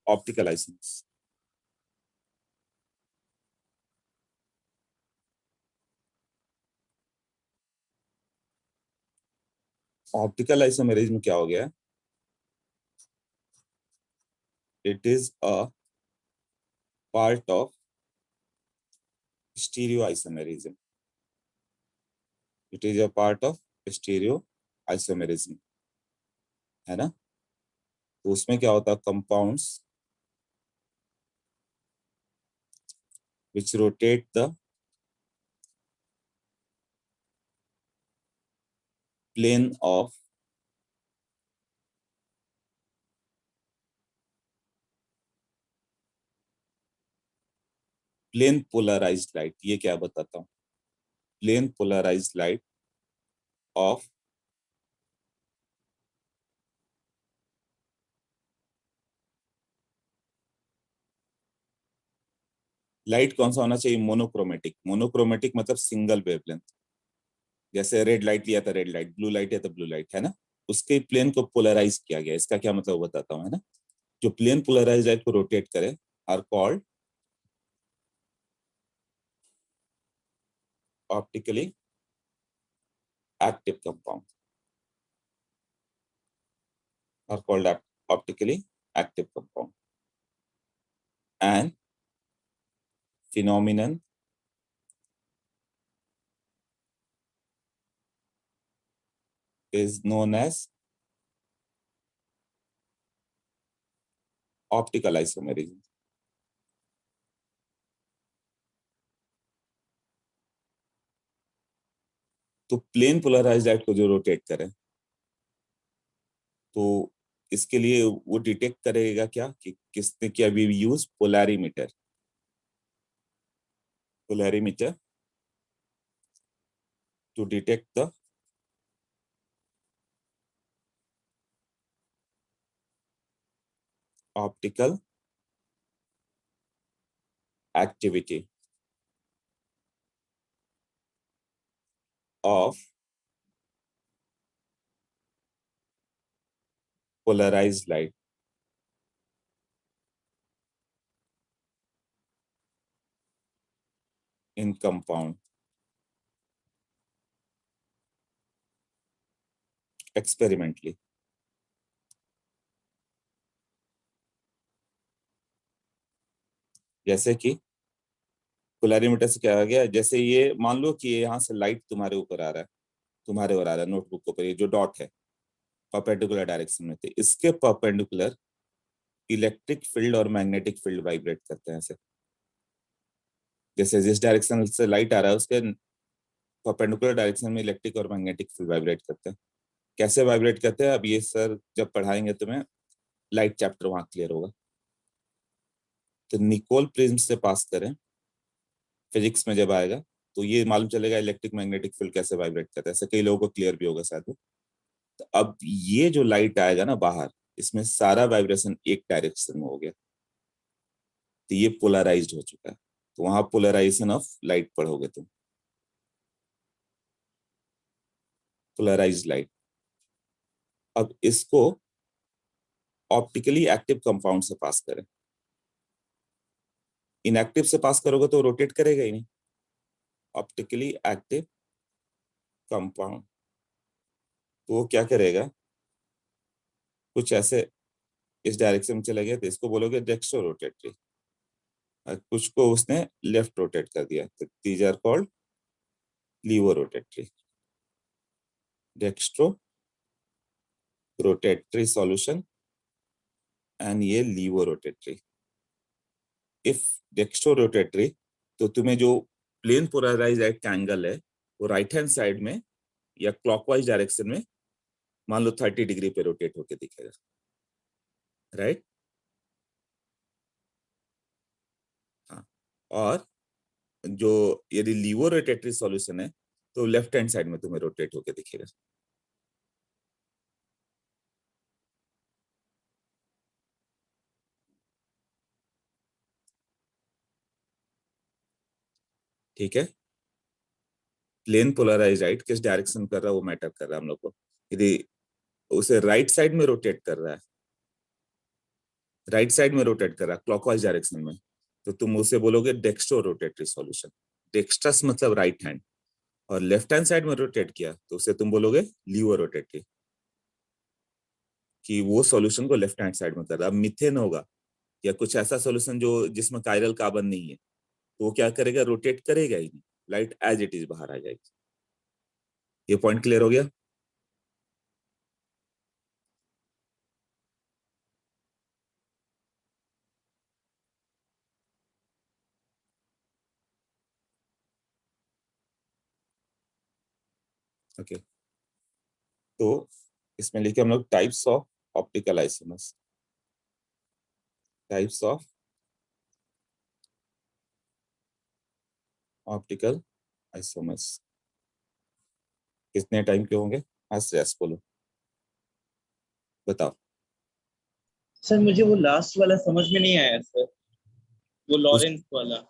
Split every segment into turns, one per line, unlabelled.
Optical isomers. Optical isomerism क्या हो गया? It is a part of stereo isomerism. It is a part of stereo isomerism, है ना। तो उसमें क्या होता है, compounds which rotate the plane of plane polarised light. ये क्या बताता हूँ, plane polarised light of light कौन सा होना चाहिए, मोनोक्रोमेटिक। मोनोक्रोमेटिक मतलब सिंगल वेवलेंथ। जैसे रेड लाइट लिया था रेड लाइट, ब्लू लाइट है तो ब्लू लाइट, है ना। उसके प्लेन को पोलराइज किया गया। इसका क्या मतलब बताता हूँ, है ना। जो प्लेन पोलराइज लाइट को रोटेट करे are called optically active compound, are called optically active compound. And phenomenon is known as optical isomerism। तो प्लेन पोलराइज्ड लाइट को जो रोटेट करे, तो इसके लिए वो डिटेक्ट करेगा क्या कि किसने किया, we use polarimeter. Polarimeter to detect the optical activity of polarized light in compound experimentally। जैसे कि पोलैरीमीटर से क्या आ गया, जैसे ये मान लो कि यहाँ से लाइट तुम्हारे ऊपर आ रहा है, तुम्हारे ऊपर आ रहा है नोटबुक के ऊपर, ये जो डॉट है परपेंडिकुलर डायरेक्शन में, तो इसके परपेंडिकुलर इलेक्ट्रिक फील्ड और मैग्नेटिक फील्ड वाइब्रेट करते हैं ऐसे। जैसे जिस डायरेक्शन से लाइट आ रहा है उसके परपेंडिकुलर डायरेक्शन में इलेक्ट्रिक और मैग्नेटिक फील्ड वाइब्रेट करते हैं। कैसे वाइब्रेट करते हैं, अब ये सर जब पढ़ाएंगे तुम्हें, लाइट चैप्टर वहां क्लियर होगा। तो निकोल प्रिज्म से पास करें फिजिक्स में जब आएगा, तो ये मालूम चलेगा इलेक्ट्रिक मैग्नेटिक फील्ड कैसे वाइब्रेट करता है। ऐसे कई लोगों को क्लियर भी होगा शायद। तो अब ये जो लाइट आएगा ना बाहर, इसमें सारा वाइब्रेशन एक डायरेक्शन में हो गया, तो ये पोलराइज्ड हो चुका है। तो वहां पोलराइजेशन ऑफ लाइट पढ़ोगे तुम, पोलराइज्ड लाइट। अब इसको ऑप्टिकली एक्टिव कंपाउंड से पास करें। इनएक्टिव से पास करोगे तो रोटेट करेगा ही नहीं। ऑप्टिकली एक्टिव कंपाउंड तो वो क्या करेगा, कुछ ऐसे इस डायरेक्शन में चले गए तो इसको बोलोगे डेक्स्ट्रो रोटेटरी, कुछ को उसने लेफ्ट रोटेट कर दिया तो these are called levo rotatory. Dextro rotatory solution and ये levo rotatory. If dextro rotatory, तो तुम्हें जो प्लेन पोलराइज्ड लाइट का एंगल है वो राइट हैंड साइड में या क्लॉकवाइज डायरेक्शन में मान लो 30 डिग्री पे रोटेट होके दिखेगा, राइट। हाँ, और जो यदि लीवो रोटेटरी सॉल्यूशन है तो लेफ्ट हैंड साइड में तुम्हें रोटेट होके दिखेगा। ठीक है, प्लेन पोलराइज लाइट किस डायरेक्शन कर रहा है वो मैटर कर रहा है हम लोग को। यदि उसे राइट साइड में रोटेट कर रहा है राइट साइड में रोटेट कर रहा है क्लॉकवाइज डायरेक्शन में, तो तुम उसे बोलोगे डेक्स्ट्रो रोटेटरी सॉल्यूशन। डेक्स्ट्रस मतलब राइट हैंड, और लेफ्ट हैंड साइड में रोटेट किया तो उसे तुम बोलोगे लीवर रोटेटरी, कि वो सॉल्यूशन को लेफ्ट हैंड साइड में कर रहा है। अब मिथेन होगा या कुछ ऐसा सॉल्यूशन जो जिसमें कायरल कार्बन नहीं है, तो वो क्या करेगा, रोटेट करेगा ही नहीं, लाइट एज इट इज बाहर आ जाएगी। ये पॉइंट क्लियर हो गया? ओके, तो इसमें लिखे हम लोग types of optical isomers. Types of optical isomers कितने टाइम के होंगे? आज यस बोलो, बताओ।
सर मुझे वो लास्ट वाला समझ में नहीं आया सर, वो
उस
लॉरेंस वाला।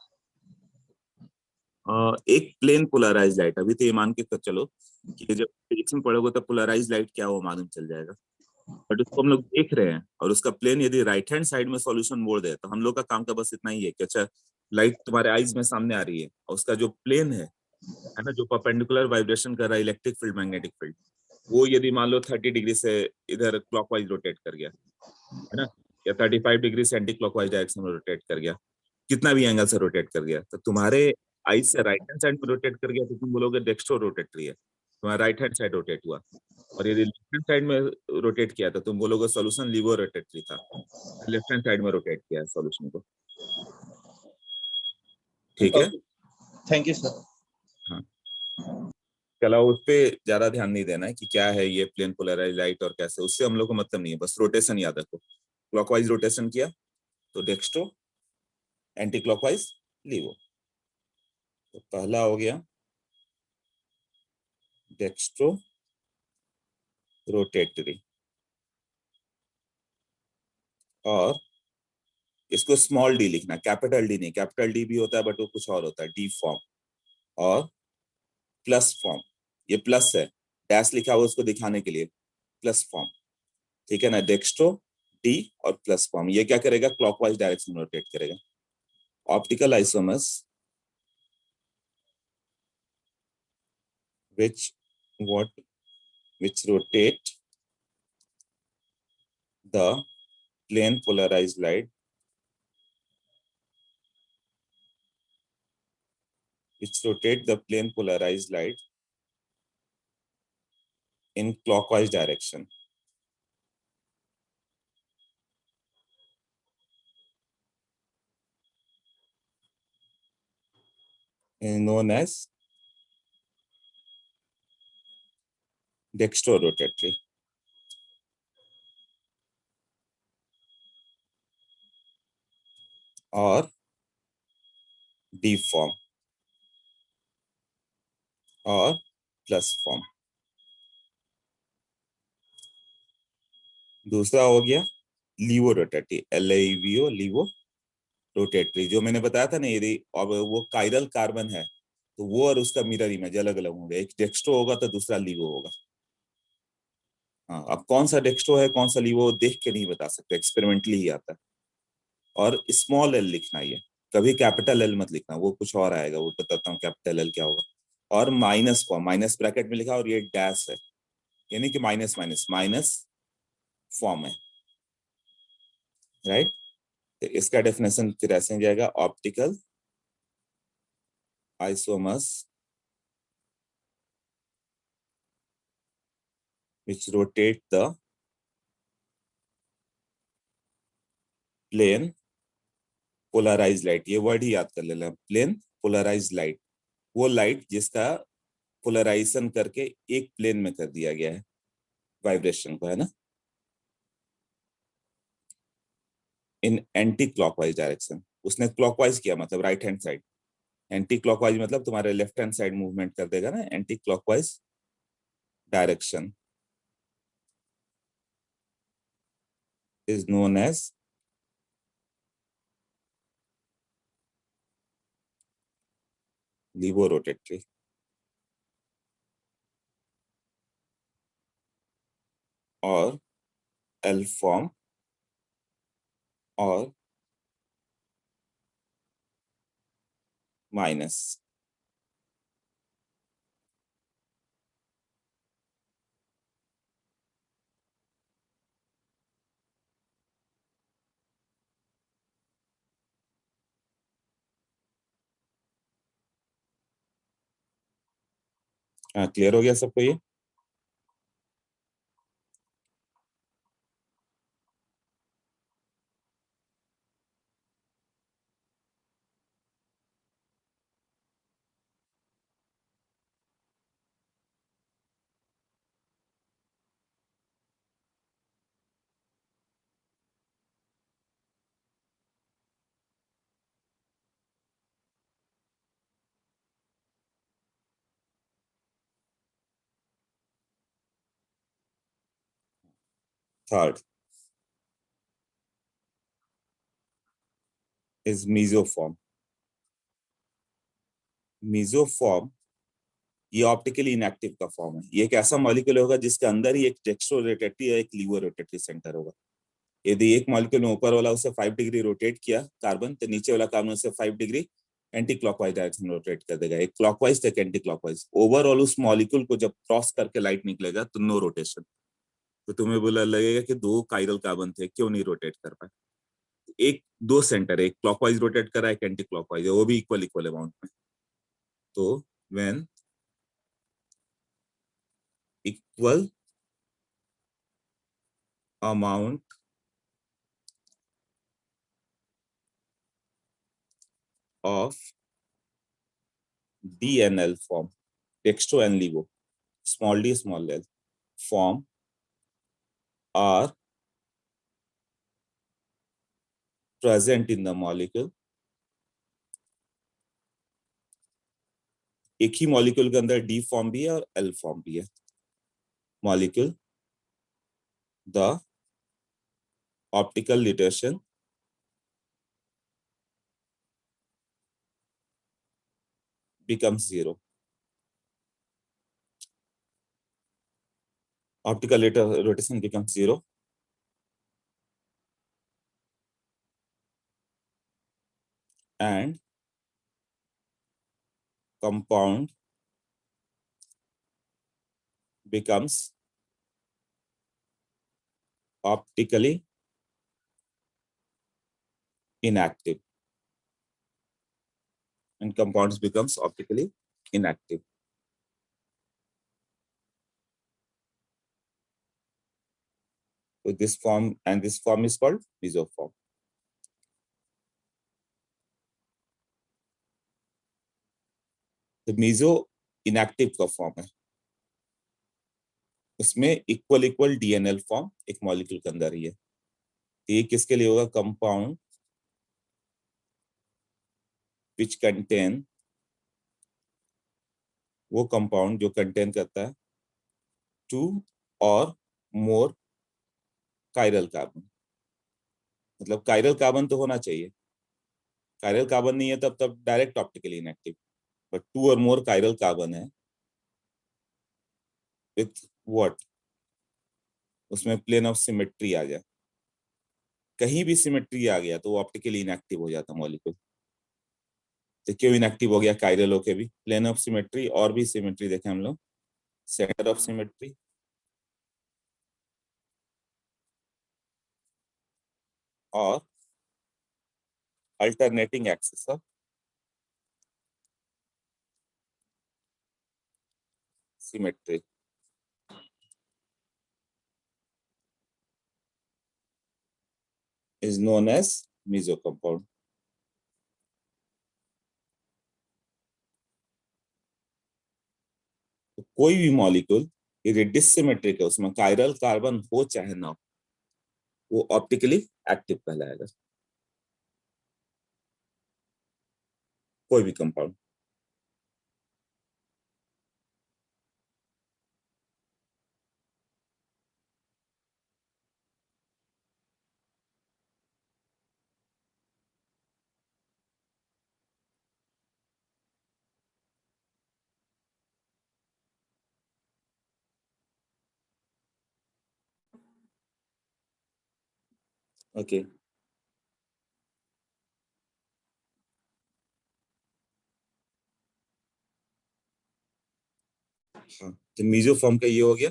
एक प्लेन पोलराइज लाइट, अभी तो ये मान के चलो कि जब फिजिक्स में पढ़ोगे तो पोलराइज लाइट क्या वो मालूम चल जाएगा, बट उसको हम लोग देख रहे हैं, और उसका प्लेन यदि राइट हैंड साइड में सॉल्यूशन मोड़ दे तो हम लोग का काम का बस इतना ही है कि अच्छा लाइट तुम्हारे आईज में सामने आ रही है, और उसका जो प्लेन है ना, जो परपेंडिकुलर वाइब्रेशन कर रहा है इलेक्ट्रिक फील्ड मैग्नेटिक फील्ड, वो यदि मान लो 30 डिग्री से इधर क्लॉकवाइज रोटेट कर गया, है ना, या 35 डिग्री से एंटी क्लॉकवाइज डायरेक्शन में रोटेट कर गया, कितना भी एंगल से रोटेट कर गया, तो तुम्हारे आई से राइट हैंड साइड में रोटेट कर गया तो तुम बोलोगे डेक्स्ट्रो रोटेटरी है, तुम्हारा राइट हैंड साइड रोटेट हुआ। और यदि लेफ्ट हैंड साइड में रोटेट किया तो तुम बोलोगे सॉल्यूशन लीवर रोटेटरी था, लेफ्ट हैंड साइड में रोटेट किया सॉल्यूशन को। ठीक है?
Okay, thank you sir.
हाँ, चलो उस पे ज्यादा ध्यान नहीं देना है कि क्या है ये प्लेन पोलराइज लाइट और कैसे, उससे हम लोग को मतलब नहीं है, बस रोटेशन याद रखो। क्लॉकवाइज रोटेशन किया तो डेक्स्ट्रो, एंटी क्लॉकवाइज लीवो। तो पहला हो गया डेक्स्ट्रो रोटेटरी, और इसको स्मॉल डी लिखना, कैपिटल डी नहीं, कैपिटल डी भी होता है बट वो कुछ और होता है, डी फॉर्म और प्लस फॉर्म। ये प्लस है, डैश लिखा हुआ उसको दिखाने के लिए, प्लस फॉर्म, ठीक है ना, डेक्स्ट्रो डी और प्लस फॉर्म। ये क्या करेगा, क्लॉकवाइज डायरेक्शन में रोटेट करेगा। Optical isomers which what which rotate the plane polarized light, which rotate the plane polarized light in clockwise direction is known as dextrorotatory। और डी फॉर्म और plus form. दूसरा हो गया levorotatory, LIVO levorotatory, जो मैंने बताया था ना, यदि अब वो कायरल कार्बन है तो वो और उसका मिरर इमेज अलग अलग होंगे, एक डेक्स्ट्रो होगा तो दूसरा लीवो होगा। हाँ, अब कौन सा डेक्स्ट्रो है कौन सा लीवो देख के नहीं बता सकते, एक्सपेरिमेंटली ही आता है। और स्मॉल एल लिखना, ये कभी कैपिटल एल मत लिखना, वो कुछ और आएगा, वो बताता हूँ कैपिटल एल क्या होगा। और माइनस फॉर्म, माइनस ब्रैकेट में लिखा और ये डैश है, यानी कि माइनस माइनस माइनस फॉर्म है, राइट। तो इसका डेफिनेशन फिर ऐसे ही जाएगा, optical isomers which rotate the plane polarized light, ये वर्ड ही याद कर लेना, प्लेन पोलराइज्ड लाइट, वो लाइट जिसका पोलराइजेशन करके एक प्लेन में कर दिया गया है वाइब्रेशन को, है ना, इन एंटी क्लॉकवाइज डायरेक्शन। उसने क्लॉकवाइज किया मतलब right hand side, anticlockwise मतलब तुम्हारे लेफ्ट हैंड साइड मूवमेंट कर देगा ना, anticlockwise direction is known as levorotatory. और एल फॉर्म और माइनस। हाँ, क्लियर हो गया सबको ये? Third is मीसोफॉर्म। मीसोफॉर्म ये ऑप्टिकली इनएक्टिव का फॉर्म है। ये एक ऐसा मॉलिक्यूल होगा जिसके अंदर ही एक डेक्स्ट्रो रोटेटरी या एक लीवो रोटेटरी सेंटर होगा। यदि एक मॉलिक्यूल में ऊपर वाला उसे 5 डिग्री रोटेट किया कार्बन, तो नीचे वाला कार्बन उसे 5 डिग्री एंटी क्लॉकवाइज डायरेक्शन में रोटेट कर देगा, एक क्लॉकवाइज तो एक एंटी क्लॉकवाइज। ओवरऑल उस मॉलिक्यूल को जब क्रॉस करके लाइट निकलेगा तो नो रोटेशन। तो तुम्हें बोला लगेगा कि दो काइरल कार्बन थे, क्यों नहीं रोटेट कर पाए? एक दो सेंटर, एक क्लॉकवाइज रोटेट कर रहा है, एक एंटी क्लॉकवाइज, वो भी इक्वल इक्वल अमाउंट में। तो when equal amount of DNL form, dextro and levo, small d small l form are present in the molecule। एक ही मॉलिक्यूल के अंदर डी फॉर्म भी है और एल फॉर्म भी है। Molecule the optical detection becomes zero। Optical rotation becomes zero and compound becomes optically inactive, and compounds becomes optically inactive। So this form and this form is called mesoform। तो meso inactive का form है, उसमें equal equal DNL form एक molecule के अंदर ही है। ये किसके लिए होगा? कंपाउंड विच कंटेन, वो कंपाउंड जो कंटेन करता है टू और मोर कायरल कार्बन। मतलब कायरल कार्बन तो होना चाहिए, कायरल कार्बन नहीं है तब तब direct optically inactive. But two और मोर कायरल कार्बन है विथ व्हाट, उसमें प्लेन ऑफ सिमेट्री आ जाए, कहीं भी सिमेट्री आ गया तो वो ऑप्टिकली इनएक्टिव हो जाता मॉलिक्यूल। तो क्यों इनएक्टिव हो गया कायरल होके भी? प्लेन ऑफ सिमेट्री और भी सिमेट्री देखें हम लोग, सेंटर ऑफ सिमेट्री और alternating axis of symmetry is known as meso compound। तो कोई भी मॉलिक्यूल यदि डिसिमेट्रिक है, उसमें कायरल कार्बन हो चाहे ना हो, वो ऑप्टिकली एक्टिव कहलाएगा, कोई भी कंपाउंड। ओके, हाँ, तो मीजो फॉर्म का ये हो गया।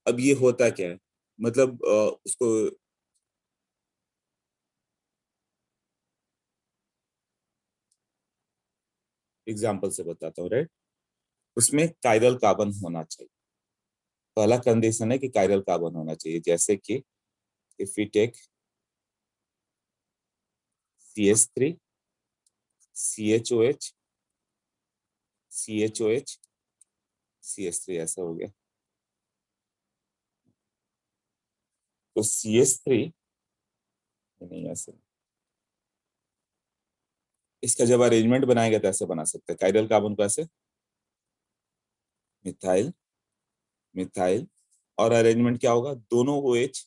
अब ये होता क्या है, मतलब उसको एग्जाम्पल से बताता हूँ, राइट। उसमें कायरल कार्बन होना चाहिए। पहला कंडीशन है कि कायरल कार्बन होना चाहिए, जैसे कि if we take CH3, CHOH, CHOH, CH3, ऐसा हो गया। तो CH3 नहीं, ऐसे इसका जब अरेंजमेंट बनाएंगे तो ऐसे बना सकते हैं कायरल कार्बन को, ऐसे मिथाइल, मिथाइल, और अरेंजमेंट क्या होगा, दोनों OH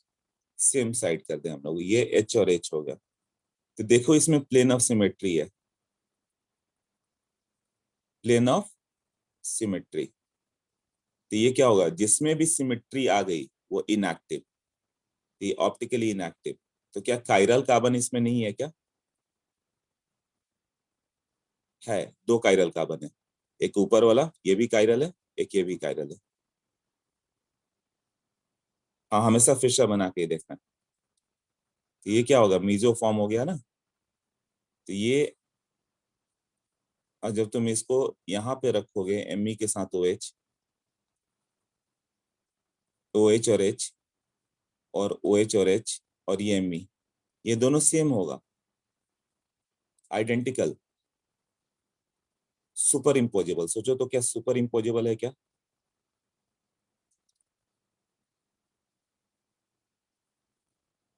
सेम साइड कर दें हम लोग, ये H और H हो गया। तो देखो इसमें प्लेन ऑफ सिमेट्री है, प्लेन ऑफ सिमेट्री। तो ये क्या होगा, जिसमें भी सिमेट्री आ गई वो इनएक्टिव, ये ऑप्टिकली इनएक्टिव। तो क्या कायरल कार्बन इसमें नहीं है क्या? है, दो कायरल कार्बन है, एक ऊपर वाला ये भी कायरल है, एक ये भी कायरल है। हाँ, हमेशा फिशर बना के देखना। तो ये क्या होगा, मीजो फॉर्म हो गया ना। तो ये, और जब तुम इसको यहाँ पे रखोगे Me के साथ OH, OH और H, और OH और H, और ये Me, ये दोनों सेम होगा, आइडेंटिकल, सुपर इम्पोजेबल। सोचो तो क्या सुपर इम्पोजेबल है क्या?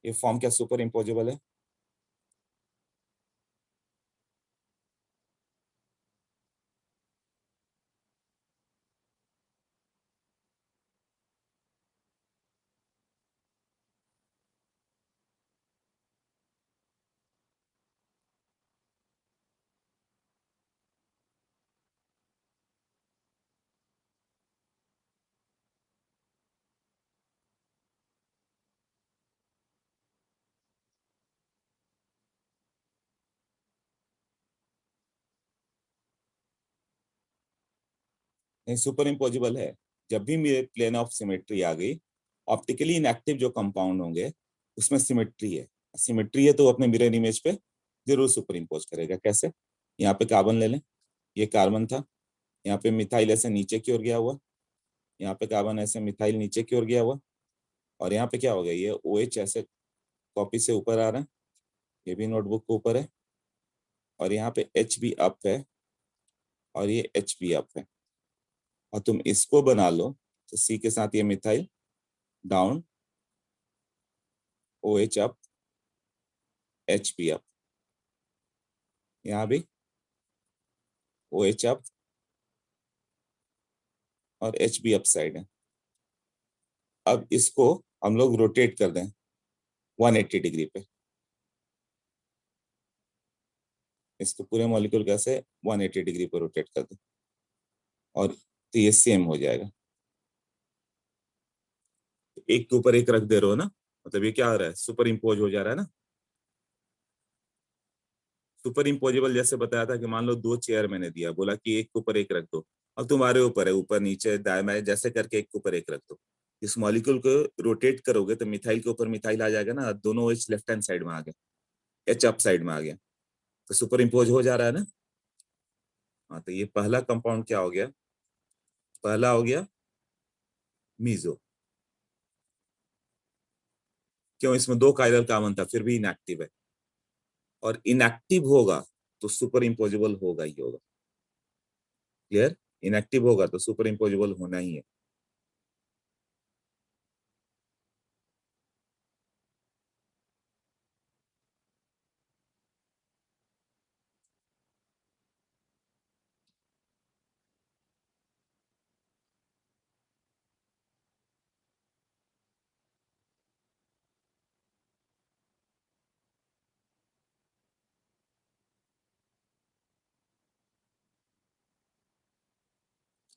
ये फॉर्म क्या सुपर इम्पोजेबल है? नहीं, सुपर इम्पोजिबल है। जब भी मेरे प्लेन ऑफ सिमेट्री आ गई, ऑप्टिकली इनएक्टिव जो कंपाउंड होंगे उसमें सिमेट्री है, सिमेट्री है तो अपने मिरर इमेज पे जरूर सुपर इम्पोज करेगा। कैसे? यहाँ पे कार्बन ले लें, ये कार्बन था, यहाँ पे मिथाइल ऐसे नीचे की ओर गया हुआ, यहाँ पे कार्बन ऐसे मिथाइल नीचे की ओर गया हुआ, और यहाँ पे क्या हो गया, ये OH ऐसे कॉपी से ऊपर आ रहा है, ये भी नोटबुक के ऊपर है, और यहाँ पे H भी अप है, और ये H भी अप है। और तुम इसको बना लो तो C के साथ ये methyl down, OH up, H भी अप, यहाँ भी OH अप, और H भी अप साइड है। अब इसको हम लोग रोटेट कर दें 180 डिग्री पे, इसको पूरे मॉलिक्यूल कैसे 180 डिग्री पे रोटेट कर दें, और तो ये सेम हो जाएगा। एक के ऊपर एक रख दे रहे हो ना, मतलब ये क्या आ रहा है, सुपर इम्पोज हो जा रहा है ना। सुपर इम्पोजेबल जैसे बताया था कि मान लो दो चेयर मैंने दिया, बोला कि एक के ऊपर एक रख दो, अब तुम्हारे ऊपर है, ऊपर नीचे दाएं बाएं जैसे करके एक के ऊपर एक रख दो। इस मॉलिक्यूल को रोटेट करोगे तो मिथाइल के ऊपर मिथाइल आ जाएगा ना, दोनों एच लेफ्ट हैंड साइड में आ गए, एच अप साइड में आ गया, तो सुपर इम्पोज हो जा रहा है ना। हाँ, तो ये पहला कंपाउंड क्या हो गया, पहला हो गया मीजो। क्यों, इसमें दो कायरल कार्बन था फिर भी इनएक्टिव है, और इनएक्टिव होगा तो सुपर इम्पोजेबल होगा ही होगा। क्लियर? इनएक्टिव होगा तो सुपर इम्पोजेबल होना ही है।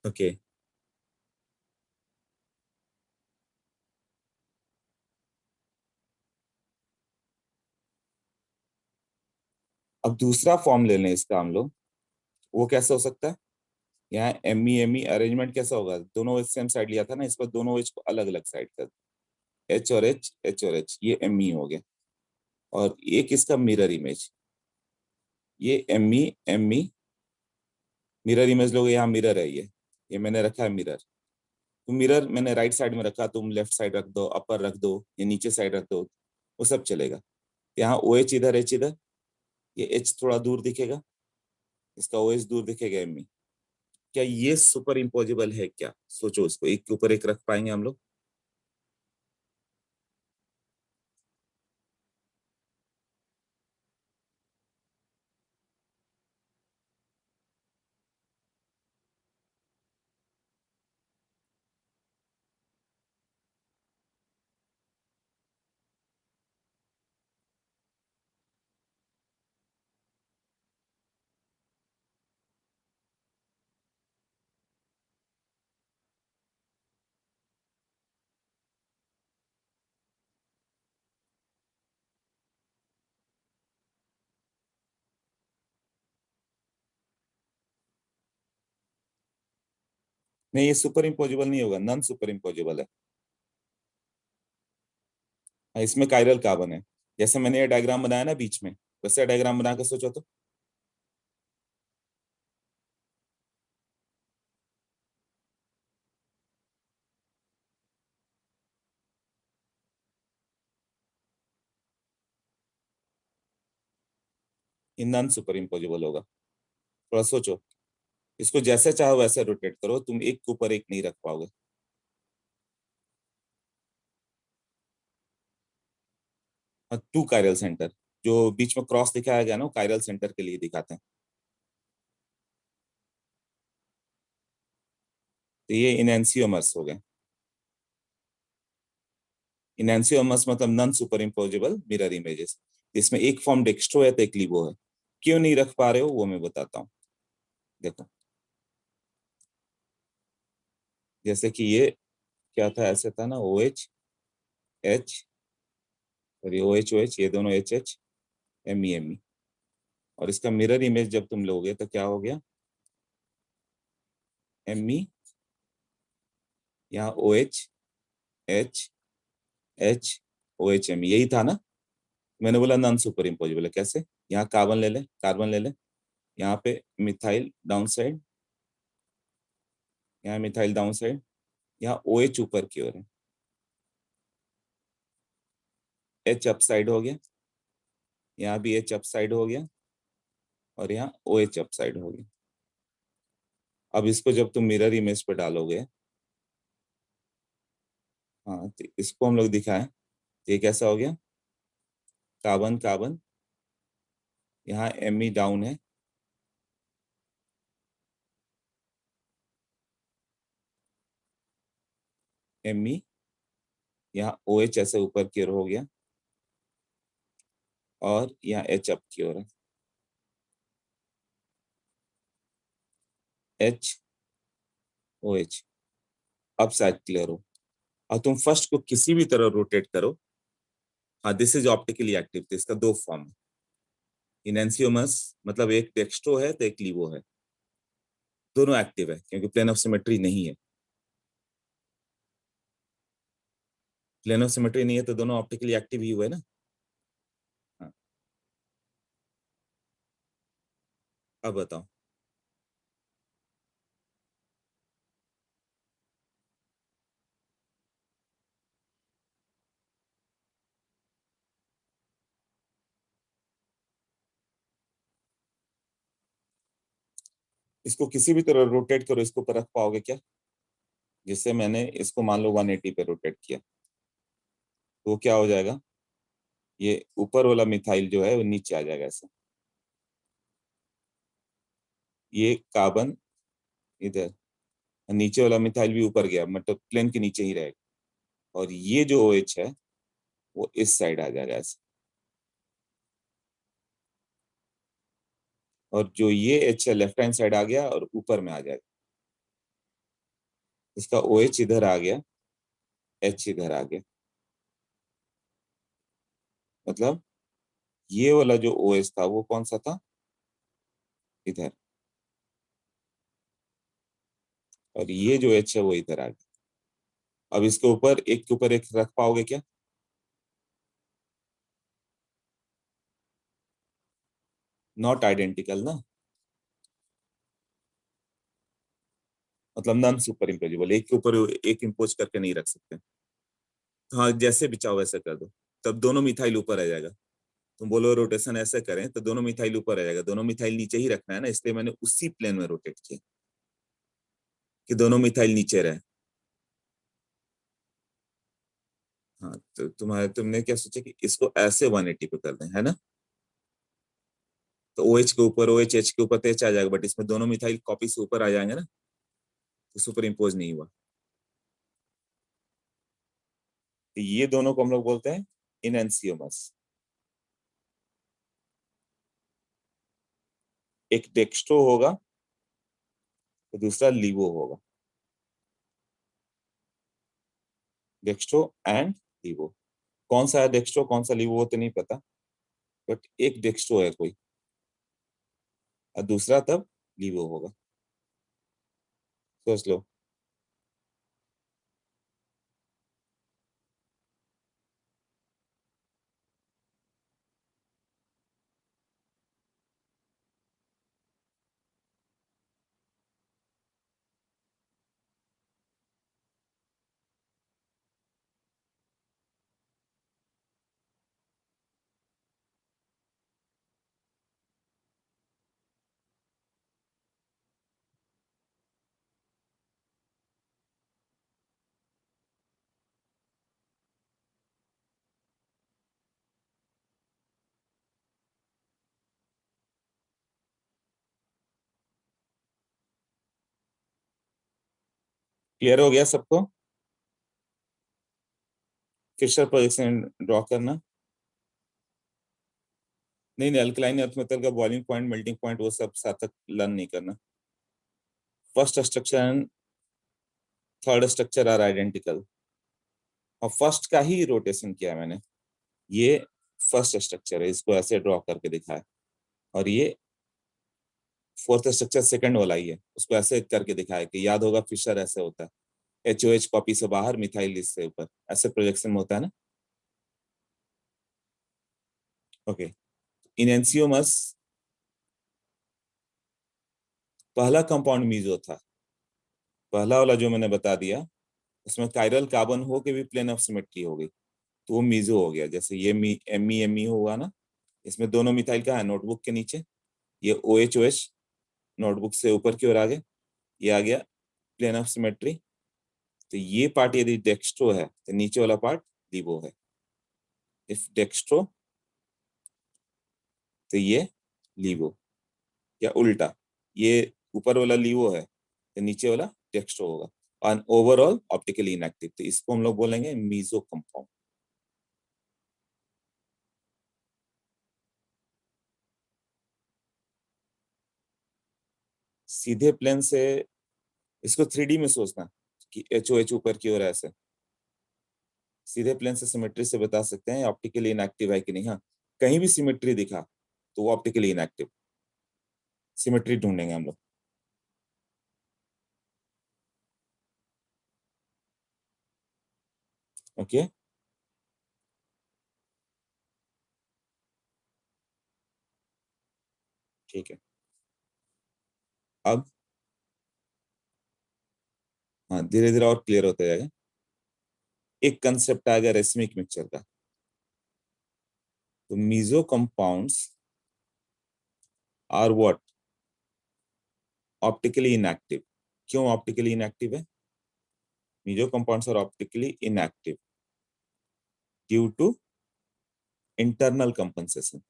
ओके, अब दूसरा फॉर्म ले लें इसका हम लोग, वो कैसे हो सकता है, यहाँ एम ई अरेंजमेंट कैसा होगा, दोनों OH सेम साइड लिया था ना, इस पर दोनों OH को अलग अलग साइड कर, H और H, H और H, ये ME हो गया। और एक इसका मिरर इमेज, ये ME मिरर इमेज लोगे, यहाँ मिरर है, ये मैंने रखा है मिरर। तो मिरर मैंने राइट साइड में रखा, तुम लेफ्ट साइड रख दो, अपर रख दो, या नीचे साइड रख दो, वो सब चलेगा। यहाँ OH इधर, H इधर, ये H थोड़ा दूर दिखेगा, इसका OH दूर दिखेगा ME। क्या ये सुपर इम्पोजिबल है क्या? सोचो, इसको एक के ऊपर एक रख पाएंगे हम लोग? नहीं, ये सुपर इम्पोजिबल नहीं होगा, नॉन सुपर इम्पोजिबल है। हाँ, इसमें कायरल कार्बन है। जैसे मैंने ये डायग्राम बनाया ना बीच में, वैसे डायग्राम बना के सोचो तो। ये नॉन सुपर इम्पोजिबल होगा। थोड़ा सोचो, इसको जैसे चाहो वैसे रोटेट करो, तुम एक के ऊपर एक नहीं रख पाओगे। टू कायरल सेंटर, जो बीच में क्रॉस दिखाया गया ना, वो कायरल सेंटर के लिए दिखाते हैं। तो ये इनएंसियोमर्स हो गए। इनएंसियोमर्स मतलब non super imposable mirror images. इसमें एक फॉर्म डेक्स्ट्रो है तो एक लीवो है। क्यों नहीं रख पा रहे हो वो मैं बताता हूँ। देखो, जैसे कि ये क्या था, ऐसे था ना, OH H, और ये OH ये दोनों HH, ME। और इसका मिरर इमेज जब तुम लोगे तो क्या हो गया, ME, यहाँ OH H OH ME, यही था ना। मैंने बोला नॉन सुपर इम्पोजिबल है, कैसे? यहाँ कार्बन ले ले, यहाँ पे मिथाइल डाउन साइड, यहाँ मिथाइल डाउन साइड, यहाँ OH ऊपर की ओर है, H अप साइड हो गया, यहाँ भी H अप साइड हो गया, और यहाँ OH अप साइड हो गया। अब इसको जब तुम मिरर इमेज पे डालोगे, हाँ, तो इसको हम लोग दिखाएं, तो ये कैसा हो गया, कार्बन कार्बन, यहाँ ME डाउन है, ME, यहाँ OH ऐसे ऊपर की ओर हो गया, और यहाँ H अप की ओर है, HOH। अब शायद क्लियर हो। और तुम फर्स्ट को किसी भी तरह रोटेट करो, हाँ, दिस इज ऑप्टिकली एक्टिव, तो इसका दो फॉर्म है। इनएंसियोमस मतलब एक डेक्स्ट्रो है तो एक लीवो है, दोनों एक्टिव है क्योंकि प्लेन ऑफ सिमेट्री नहीं है। प्लेन ऑफ सिमेट्री नहीं है तो दोनों ऑप्टिकली एक्टिव ही हुए ना। हाँ, अब बताओ। इसको किसी भी तरह रोटेट करो, इसको पर रख पाओगे क्या? जिससे मैंने इसको मान लो 180 पे रोटेट किया, तो क्या हो जाएगा, ये ऊपर वाला मिथाइल जो है वो नीचे आ जाएगा ऐसे, ये कार्बन इधर, नीचे वाला मिथाइल भी ऊपर गया, मतलब प्लेन के नीचे ही रहेगा। और ये जो OH है वो इस साइड आ जाएगा ऐसे, और जो ये H है लेफ्ट हैंड साइड आ गया और ऊपर में आ जाएगा। इसका OH इधर आ गया, H इधर आ गया, मतलब ये वाला जो OH था वो कौन सा था, इधर। और ये जो एच है वो इधर आ गया। अब इसके ऊपर एक रख पाओगे क्या? नॉट आइडेंटिकल ना, मतलब नॉन सुपर इम्पोजिबल, एक के ऊपर एक इम्पोज करके नहीं रख सकते। हाँ, जैसे भी चाहो वैसे कर दो, तब दोनों मिथाइल ऊपर आ जाएगा। तुम बोलो रोटेशन ऐसे करें तो दोनों मिथाइल ऊपर आ जाएगा, दोनों मिथाइल नीचे ही रखना है ना, इसलिए मैंने उसी प्लेन में रोटेट किया कि दोनों मिथाइल नीचे रहे। हाँ, तो तुमने क्या सोचा कि इसको ऐसे 180 पे कर दें, है ना? तो OH के ऊपर OH, H के ऊपर तो H आ जाएगा, बट इसमें दोनों मिथाइल कॉपी से ऊपर आ जाएंगे ना, तो सुपर इम्पोज नहीं हुआ। तो ये दोनों को हम लोग बोलते हैं इनएंसियोमर्स। एक डेक्स्ट्रो होगा तो दूसरा लीवो होगा। Dextro and levo. कौन सा है डेक्स्ट्रो कौन सा लीवो वो तो नहीं पता, बट एक डेक्स्ट्रो है कोई, और दूसरा तब लीवो होगा। सोच लो। क्लियर हो गया सबको? फिशर प्रोजेक्शन ड्रॉ करना। नहीं नहीं, अल्कलाइन अर्थ मेटल का बॉइलिंग पॉइंट, मेल्टिंग पॉइंट वो सब साथ तक लर्न नहीं करना। First structure and third structure are identical, और फर्स्ट का ही रोटेशन किया है मैंने। ये फर्स्ट स्ट्रक्चर है, इसको ऐसे ड्रॉ करके दिखाया, और ये फोर्थ स्ट्रक्चर सेकंड वाला ही है, उसको ऐसे करके दिखाया कि याद होगा फिशर ऐसे होता है, HOH कॉपी से बाहर, मिथाइल इससे ऊपर, ऐसे प्रोजेक्शन में होता है ना। ओके। इनएंसियोमस पहला कंपाउंड मीजो था, पहला वाला जो मैंने बता दिया, उसमें कायरल कार्बन हो के भी प्लेन ऑफ सिमेट्री हो गई, तो वो मीजो हो गया। जैसे ये ME हुआ ना, इसमें दोनों मिथाइल का है नोटबुक के नीचे, ये OH नोटबुक से ऊपर की ओर आ गया, ये आ गया प्लेन ऑफ सिमेट्री। तो ये पार्ट यदि डेक्स्ट्रो है तो नीचे वाला पार्ट लिबो है। इफ डेक्स्ट्रो तो ये लिबो, या उल्टा, ये ऊपर वाला लिबो है तो नीचे वाला डेक्स्ट्रो होगा, और ओवरऑल ऑप्टिकली इनएक्टिव, तो इसको हम लोग बोलेंगे मीजो कंपाउंड। सीधे प्लेन से इसको 3D में सोचना कि HOH ऊपर की ओर है ऐसे, सीधे प्लेन से सिमेट्री से बता सकते हैं ऑप्टिकली इनएक्टिव है कि नहीं। हाँ, कहीं भी सिमेट्री दिखा तो वो ऑप्टिकली इनएक्टिव, सिमेट्री ढूंढेंगे हम लोग। ओके, ठीक है। अब हाँ, धीरे धीरे और क्लियर होता जाएगा। एक कंसेप्ट आ गया रेसमिक मिक्सचर का। तो meso compounds are what? Optically inactive. क्यों ऑप्टिकली इनएक्टिव है? Meso compounds are optically inactive due to internal compensation.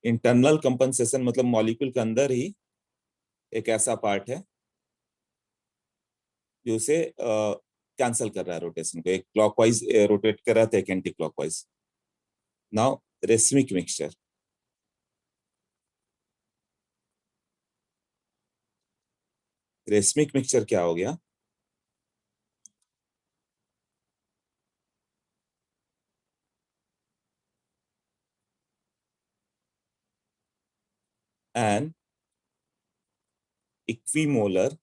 Internal compensation मतलब मॉलिक्यूल के अंदर ही एक ऐसा पार्ट है जो उसे कैंसल कर रहा है रोटेशन को, एक क्लॉकवाइज रोटेट कर रहा था, एक anticlockwise. Now racemic mixture, racemic mixture क्या हो गया? An equimolar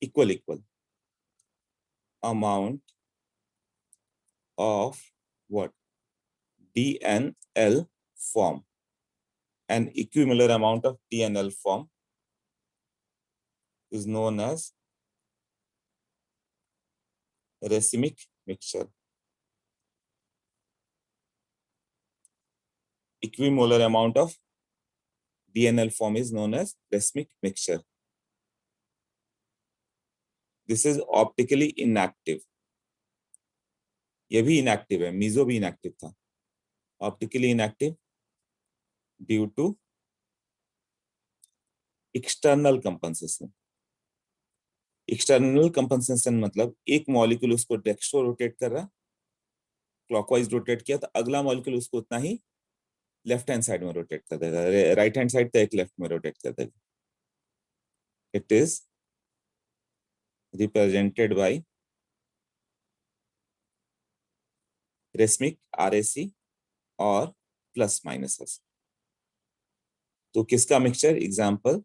equal amount of what? DNL form. An equivalent amount of DNL form is known as racemic mixture. Equimolar amount of DNL form is known as racemic mixture. This is optically inactive. ये भी inactive है, meso भी inactive था. Optically inactive due to external compensation. External compensation मतलब एक molecule उसको dextro rotate कर रहा, क्लॉकवाइज रोटेट किया तो अगला मॉलिक्यूल उसको उतना ही लेफ्ट हैंड साइड में रोटेट कर देगा, राइट हैंड साइड तो एक लेफ्ट में रोटेट कर देगा. It is represented by racemic RAC और प्लस माइनस. तो किसका mixture? Example,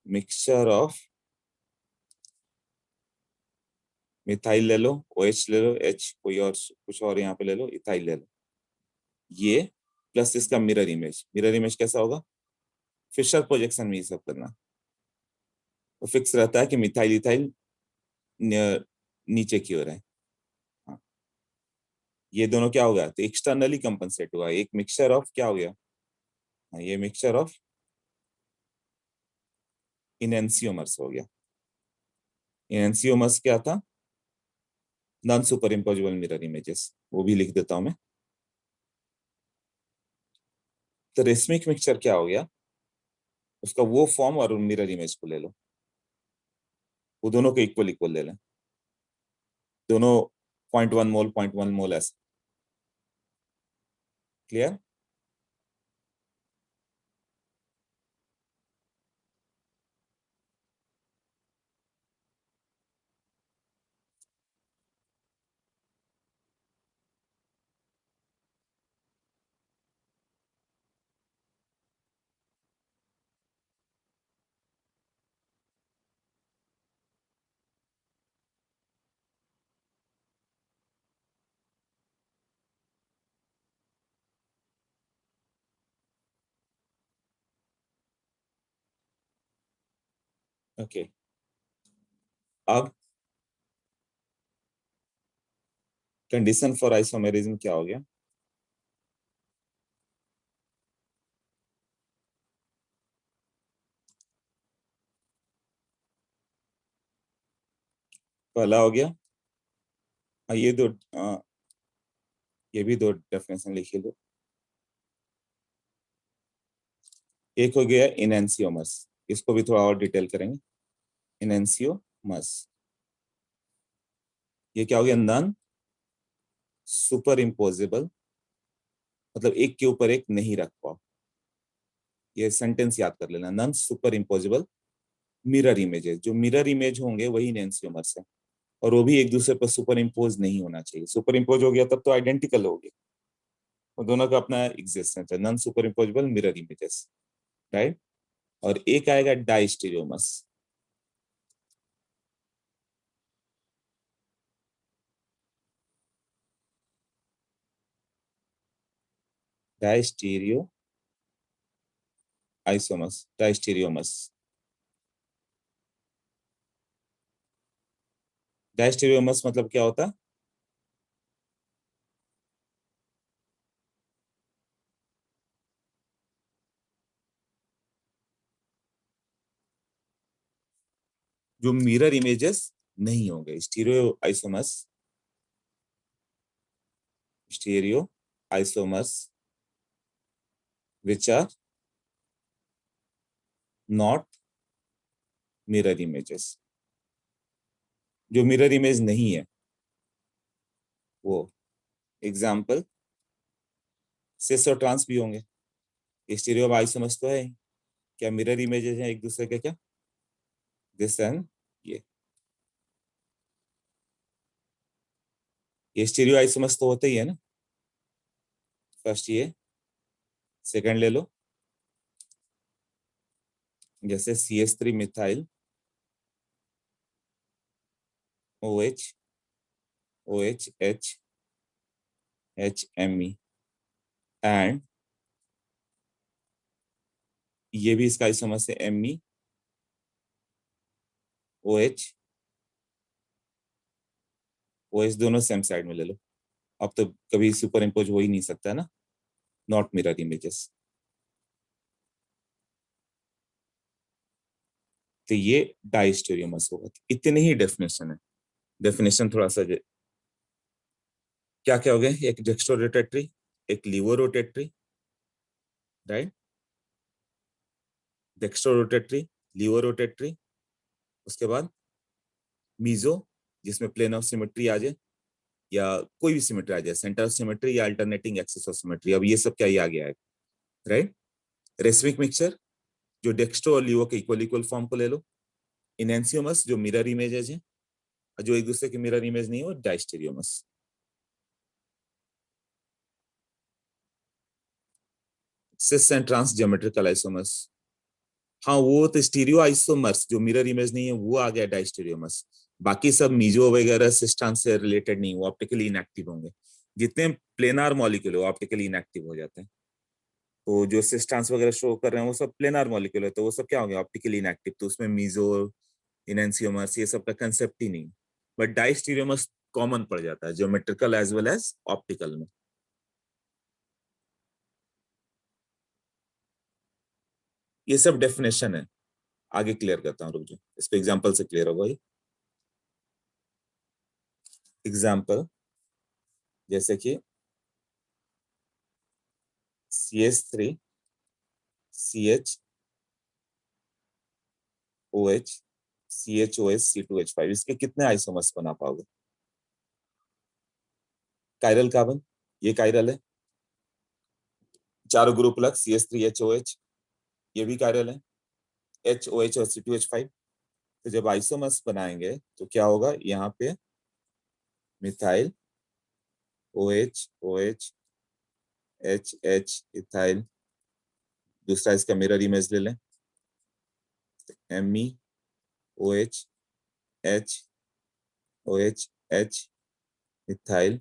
mixture of methyl ले लो, OH ले लो, H कोई और कुछ और यहाँ पे ले लो, इथाइल ले लो, ये प्लस इसका मिरर इमेज. मिरर इमेज कैसा होगा? फिशर प्रोजेक्शन में ये सब करना. तो फिक्स रहता है कि मिथाइल इथाइल नीचे की ओर है. हाँ. ये दोनों क्या हो गया? तो एक्सटर्नली कंपनसेट हुआ. एक मिक्सचर ऑफ क्या हो गया? हाँ, ये मिक्सचर ऑफ इनएंसियोमर्स हो गया. इनएंसियोमर्स क्या था? Non super imposable mirror images. वो भी लिख देता हूं मैं. तो रेसमिक मिक्सचर क्या हो गया? उसका वो फॉर्म और मिरर इमेज को ले लो, वो दोनों को इक्वल इक्वल ले लें, दोनों 0.1 मोल 0.1 मोल ऐसे. क्लियर? ओके. अब कंडीशन फॉर आइसोमेरिज्म क्या हो गया? पहला हो गया, ये दो, ये भी दो डेफिनेशन लिखिए लो. एक हो गया इनएंसियोमस, इसको भी थोड़ा और डिटेल करेंगे. इनएंसियोमस ये क्या हो गया? नॉन सुपर इम्पोजिबल, मतलब एक के ऊपर एक नहीं रख पाओ. ये सेंटेंस याद कर लेना. Non super imposable mirror images, जो मिरर इमेज होंगे वही इनएंसियोमर्स है, और वो भी एक दूसरे पर सुपर इम्पोज नहीं होना चाहिए. सुपर इम्पोज हो गया तब तो आइडेंटिकल हो गया. वो दोनों का अपना एग्जिस्टेंस है. Non super imposable mirror images, right. और एक आएगा डाइस्टीरियोमस. डाइस्टीरियो आइसोमस, डाइस्टीरियोमस. डाइस्टीरियोमस मतलब क्या होता है? जो मिरर इमेजेस नहीं होंगे. Stereo isomers, stereo isomers which are not mirror images. जो मिरर इमेज नहीं है वो, एग्जाम्पल सिस और ट्रांस भी होंगे. स्टीरियो आइसोमस तो है ही. क्या मिरर इमेजेस हैं एक दूसरे के? क्या दिस एंड ये स्टीरियो आइसोमस तो होते ही है ना. फर्स्ट ये, सेकंड ले लो, जैसे CH3 methyl OH, OH, H, HMe and ये भी इसका आइसोमर्स है Me, OH, OH दोनों सेम साइड में ले लो। अब तो कभी सुपर इम्पोज हो ही नहीं सकता है ना, नॉट मिरर इमेजेस। तो ये डाइस्टेरियोमर्स होगा। इतनी ही डेफिनेशन है। डेफिनेशन थोड़ा सा क्या क्या हो गए, एक डेक्स्ट्रो रोटेटरी, एक laevorotatory, right, dextrorotatory, laevorotatory, उसके बाद मीजो जिसमें प्लेन ऑफ सिमेट्री आ जाए या कोई भी सिमेट्री आ जाए, सेंटर ऑफ सिमेट्री या अल्टरनेटिंग एक्सिस ऑफ सिमेट्री, अब ये सब क्या ही आ गया है, राइट। रेसमिक मिक्सचर जो डेक्स्ट्रो और लीवो के इक्वल इक्वल फॉर्म को ले लो। इनएंसियोमस जो मिरर इमेजेस हैं, जो एक दूसरे के मिरर इमेज नहीं हो, डाइस्टेरियोमस। Cis and trans geometrical isomers, हाँ वो तो स्टीरियो आइसोमर्स जो मिरर इमेज नहीं है वो आ गया डाइस्टेरियोमर्स। बाकी सब मीजो वगैरह सिस्टान से रिलेटेड नहीं, वो ऑप्टिकली इनएक्टिव होंगे। जितने प्लेनार मॉलिक्यूल है ऑप्टिकली इनएक्टिव हो जाते हैं। तो जो सिस्टांस वगैरह शो कर रहे हैं वो सब प्लेनार मॉलिक्यूल है, तो वो सब क्या हो गया, ऑप्टिकली इनएक्टिव। तो उसमें मीजो, इनएंसियोमर्स ये सब का कंसेप्ट ही नहीं। बट डाइस्टेरियोमर्स कॉमन पड़ जाता है geometrical as well as optical में। ये सब डेफिनेशन है, आगे क्लियर करता हूँ, रुक जाओ, इसको एग्जांपल से क्लियर होगा ये। एग्जांपल जैसे कि CH3 CH OH CHOH C2H5, इसके कितने आइसोमर्स बना पाओगे। कायरल कार्बन, ये कायरल है, चारों ग्रुप अलग, CH3HOH, ये भी कायरल है, HOH और C2H5। तो जब आइसोमर्स बनाएंगे तो क्या होगा, यहाँ पे methyl OH OH HH ethyl, दूसरा इसका मिरर इमेज ले लें, Me OH HOH H ethyl,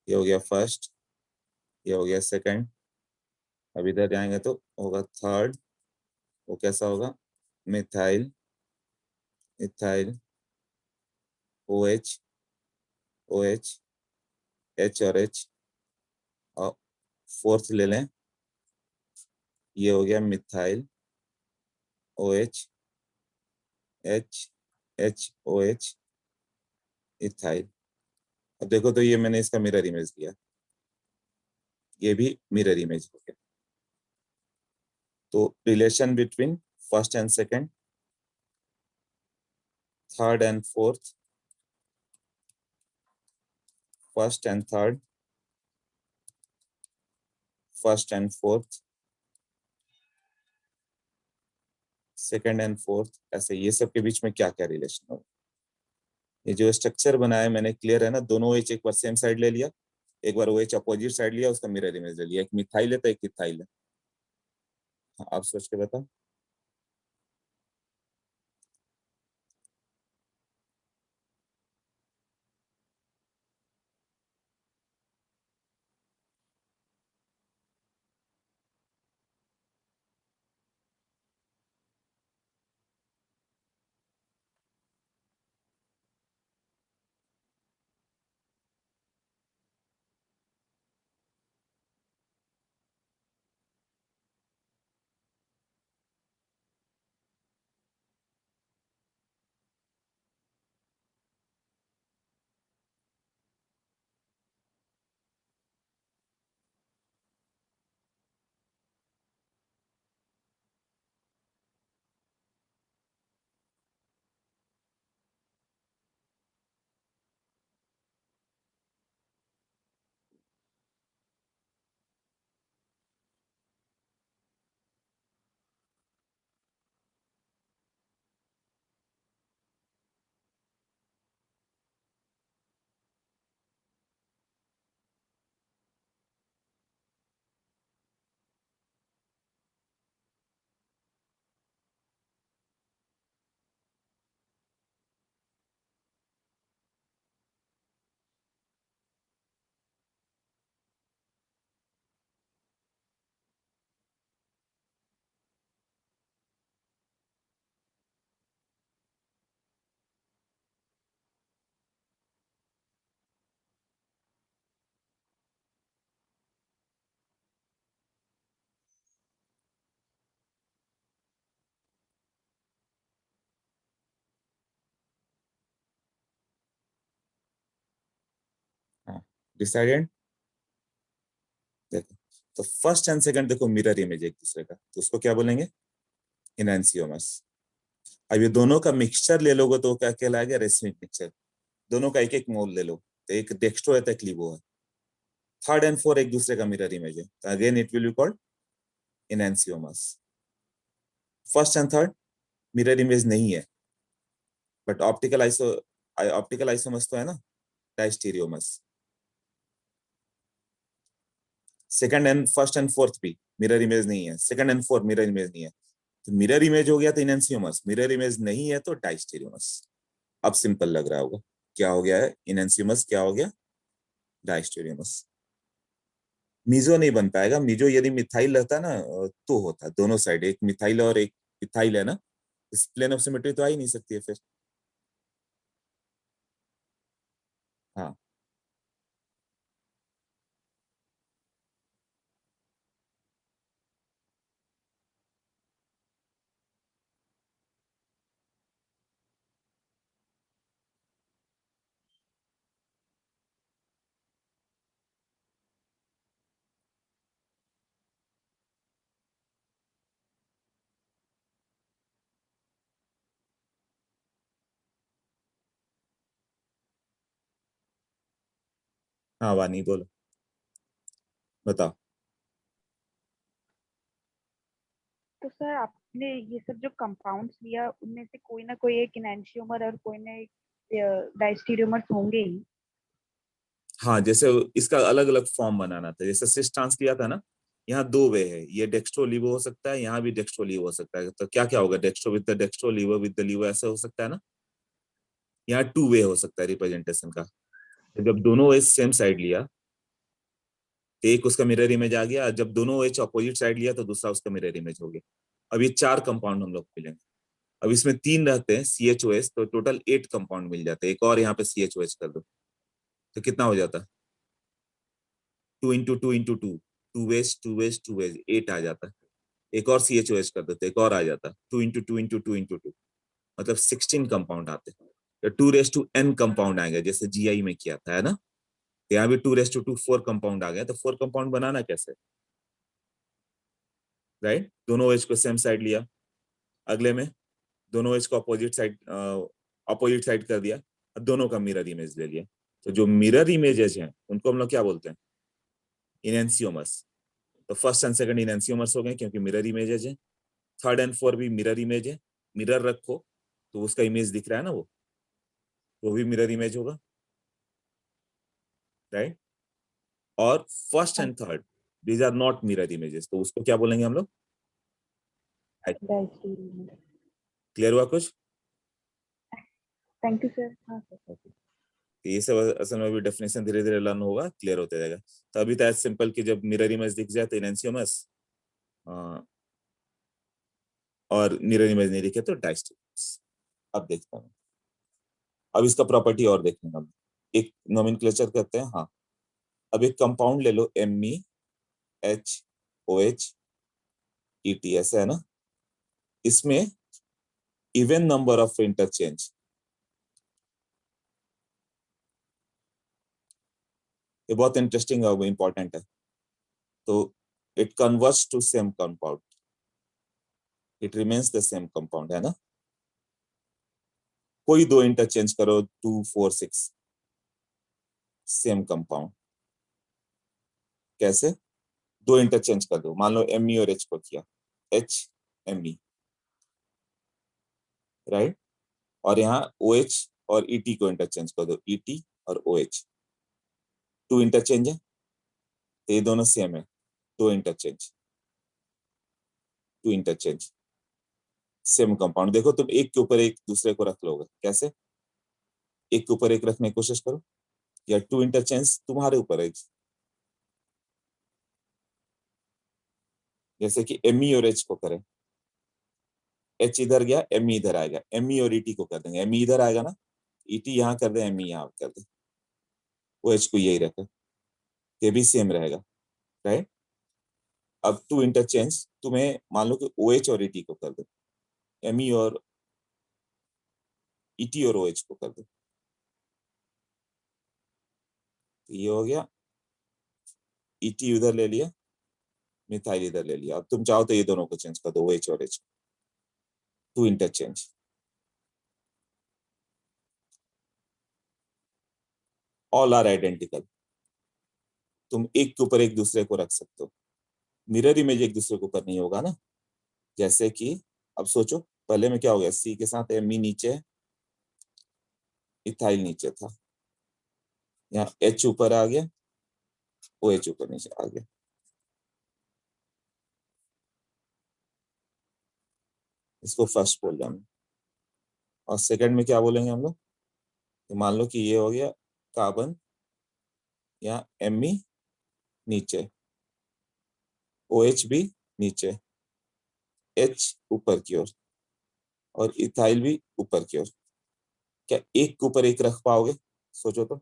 ये हो गया फर्स्ट, ये हो गया सेकंड। अब इधर जाएंगे तो होगा थर्ड, वो कैसा होगा, methyl ethyl OH OH H और H, और फोर्थ ले लें, ये हो गया methyl OH H HOH ethyl. अब देखो तो ये मैंने इसका मिरर इमेज दिया, ये भी मिरर इमेज हो गया। तो relation between first and second, third and fourth, first and third, first and fourth, second and fourth, ऐसे ये सब के बीच में क्या क्या रिलेशन होगा। ये जो स्ट्रक्चर बना है मैंने, क्लियर है ना, दोनों OH एक बार सेम साइड ले लिया, एक बार OH अपोजिट साइड लिया, उसका मिरर इमेज ले लिया, एक मिथाइल है तो एक इथाइल है। हाँ, आप सोच के बताओ। डिसाइडेड। देखो तो फर्स्ट एंड सेकंड देखो मिरर इमेज एक दूसरे का, तो उसको क्या बोलेंगे, इनैंसियोमर्स। अब ये दोनों का मिक्सचर ले लोगे तो क्या कहलाएगा, रेसमिक मिक्सचर। दोनों का एक एक मोल ले लो, तो एक डेक्स्ट्रो है तो एक लिवो है। थर्ड एंड फोर एक दूसरे का मिरर इमेज है, तो again it will be called enantiomers. First and third mirror image नहीं है, बट ऑप्टिकल आइसोमर्स तो है ना, diastereomers. Second and first and fourth भी मिरर इमेज नहीं है, second and fourth mirror image नहीं है, तो मिरर इमेज हो गया तो इनैंसियोमर्स, मिरर इमेज नहीं है तो डायस्टीरियोमर्स। अब सिंपल लग रहा होगा, क्या हो गया है इनैंसियोमर्स, क्या हो गया डायस्टीरियोमर्स। मीजो नहीं बन पाएगा, मीजो यदि मिथाइल रहता ना तो होता, दोनों साइड एक मिथाइल और एक इथाइल है ना, इस प्लेन ऑफ सिमेट्री तो आ ही नहीं सकती है फिर। हाँ हाँ वानी बोलो, बताओ।
तो सर आपने ये सब जो कंपाउंड्स लिया उनमें से कोई ना कोई एक इनैंशियोमर और कोई ना एक डायस्टीरियोमर्स होंगे ही।
हाँ जैसे इसका अलग अलग फॉर्म बनाना था, जैसे सिस ट्रांस किया था ना, यहाँ दो वे है, ये डेक्स्ट्रो लीवो हो सकता है, यहाँ भी डेक्स्ट्रो लीवो हो सकता है, तो क्या क्या होगा, dextro with the dextro, levo with the levo, ऐसा हो सकता है ना। यहाँ टू वे हो सकता है रिप्रेजेंटेशन का, तो जब दोनों एज सेम साइड लिया तो एक उसका मिरर इमेज आ गया, जब दोनों एज अपोजिट साइड लिया तो दूसरा उसका मिरर इमेज हो गया। अब ये चार कंपाउंड हम लोग मिलेंगे। अब इसमें तीन रहते हैं CHOH, तो टोटल 8 कंपाउंड मिल जाते हैं, एक और यहाँ पे CHOH कर दो तो कितना हो जाता, 2 into 2 into 2, 2 ways 8 आ जाता है। एक और CHOH कर देते, एक और आ जाता, 2 into 2 into 2 into 2, मतलब 16 कंपाउंड आते हैं। तो 2 raised to n कंपाउंड आएंगे, जैसे GI में किया था, है ना। यहाँ भी 2 raised to 2 4 कंपाउंड आ गया, तो 4 कंपाउंड बनाना कैसे, राइट। दोनों एज को सेम साइड लिया, अगले में दोनों एज को अपोजिट साइड कर दिया, अब दोनों का मिरर इमेज ले लिया। तो जो मिरर इमेजेस हैं उनको हम लोग क्या बोलते हैं, इनैंसियोमर्स। तो फर्स्ट एंड सेकंड इनैंसियोमर्स हो गए क्योंकि मिरर इमेजेस है। थर्ड एंड फोर भी मिरर इमेज है, मिरर रखो तो उसका इमेज दिख रहा है ना, वो भी मिरर इमेज होगा, राइट। और first and third these are not mirror images, तो उसको क्या बोलेंगे हम लोग,
डायस्टीरियोमर।
क्लियर हुआ कुछ।
Thank you sir. हाँ सर।
Okay. तो ये सब असल में भी डेफिनेशन धीरे धीरे लर्न होगा, क्लियर होते जाएगा। तो अभी तो एज सिंपल कि जब मिरर इमेज दिख जाए तो इनैंसियोमर्स, और मिरर इमेज नहीं दिखे तो डायस्टीरियोमर्स। अब देखता हूँ, अब इसका प्रॉपर्टी और देखेंगे हम, एक नोमेनक्लेचर करते हैं। हाँ अब एक कंपाउंड ले लो, MEHOH ऐसा है ना, इसमें इवन नंबर ऑफ इंटरचेंज, ये बहुत इंटरेस्टिंग और इंपॉर्टेंट है। तो it converts to same compound, it remains the same compound, है ना। कोई दो इंटरचेंज करो, 2 4 6, सेम कंपाउंड। कैसे, दो इंटरचेंज कर दो, मान लो ME और H को किया, HME, राइट। और यहाँ OH और ET को इंटरचेंज कर दो, ET और OH, टू इंटरचेंज है, तो ये दोनों सेम है, दो interchange, two interchange, same compound. देखो तुम एक के ऊपर एक दूसरे को रख लोगे, कैसे, एक के ऊपर एक रखने की कोशिश करो, या टू इंटरचेंज तुम्हारे ऊपर है, जैसे कि ME और H को करें, H इधर गया, ME इधर आएगा, ME और ET को कर देंगे, ME इधर आएगा ना, ET यहाँ कर दे, ME यहाँ कर दे, OH को यही रखे, ये भी सेम रहेगा, राइट। अब टू इंटरचेंज तुम्हें मान लो कि OH और ET को कर दो, ME और ET और OH को कर दो, ये हो गया, ईटी उधर ले लिया, मिथाइल इधर ले लिया। अब तुम चाहो तो ये दोनों को चेंज कर दो, OH और H, two interchange. All are identical. तुम एक के ऊपर एक दूसरे को रख सकते हो, मिरर इमेज एक दूसरे के ऊपर नहीं होगा ना। जैसे कि अब सोचो, पहले में क्या हो गया, सी के साथ Me नीचे है, इथाइल नीचे था, यहाँ H ऊपर आ गया, OH ऊपर नीचे आ गया। इसको फर्स्ट बोल रहा हूँ। और सेकंड में क्या बोलेंगे हम लोग, तो मान लो कि ये हो गया कार्बन, या Me नीचे, OH भी नीचे, H ऊपर की ओर, और इथाइल भी ऊपर की ओर। क्या एक के ऊपर एक रख पाओगे, सोचो तो।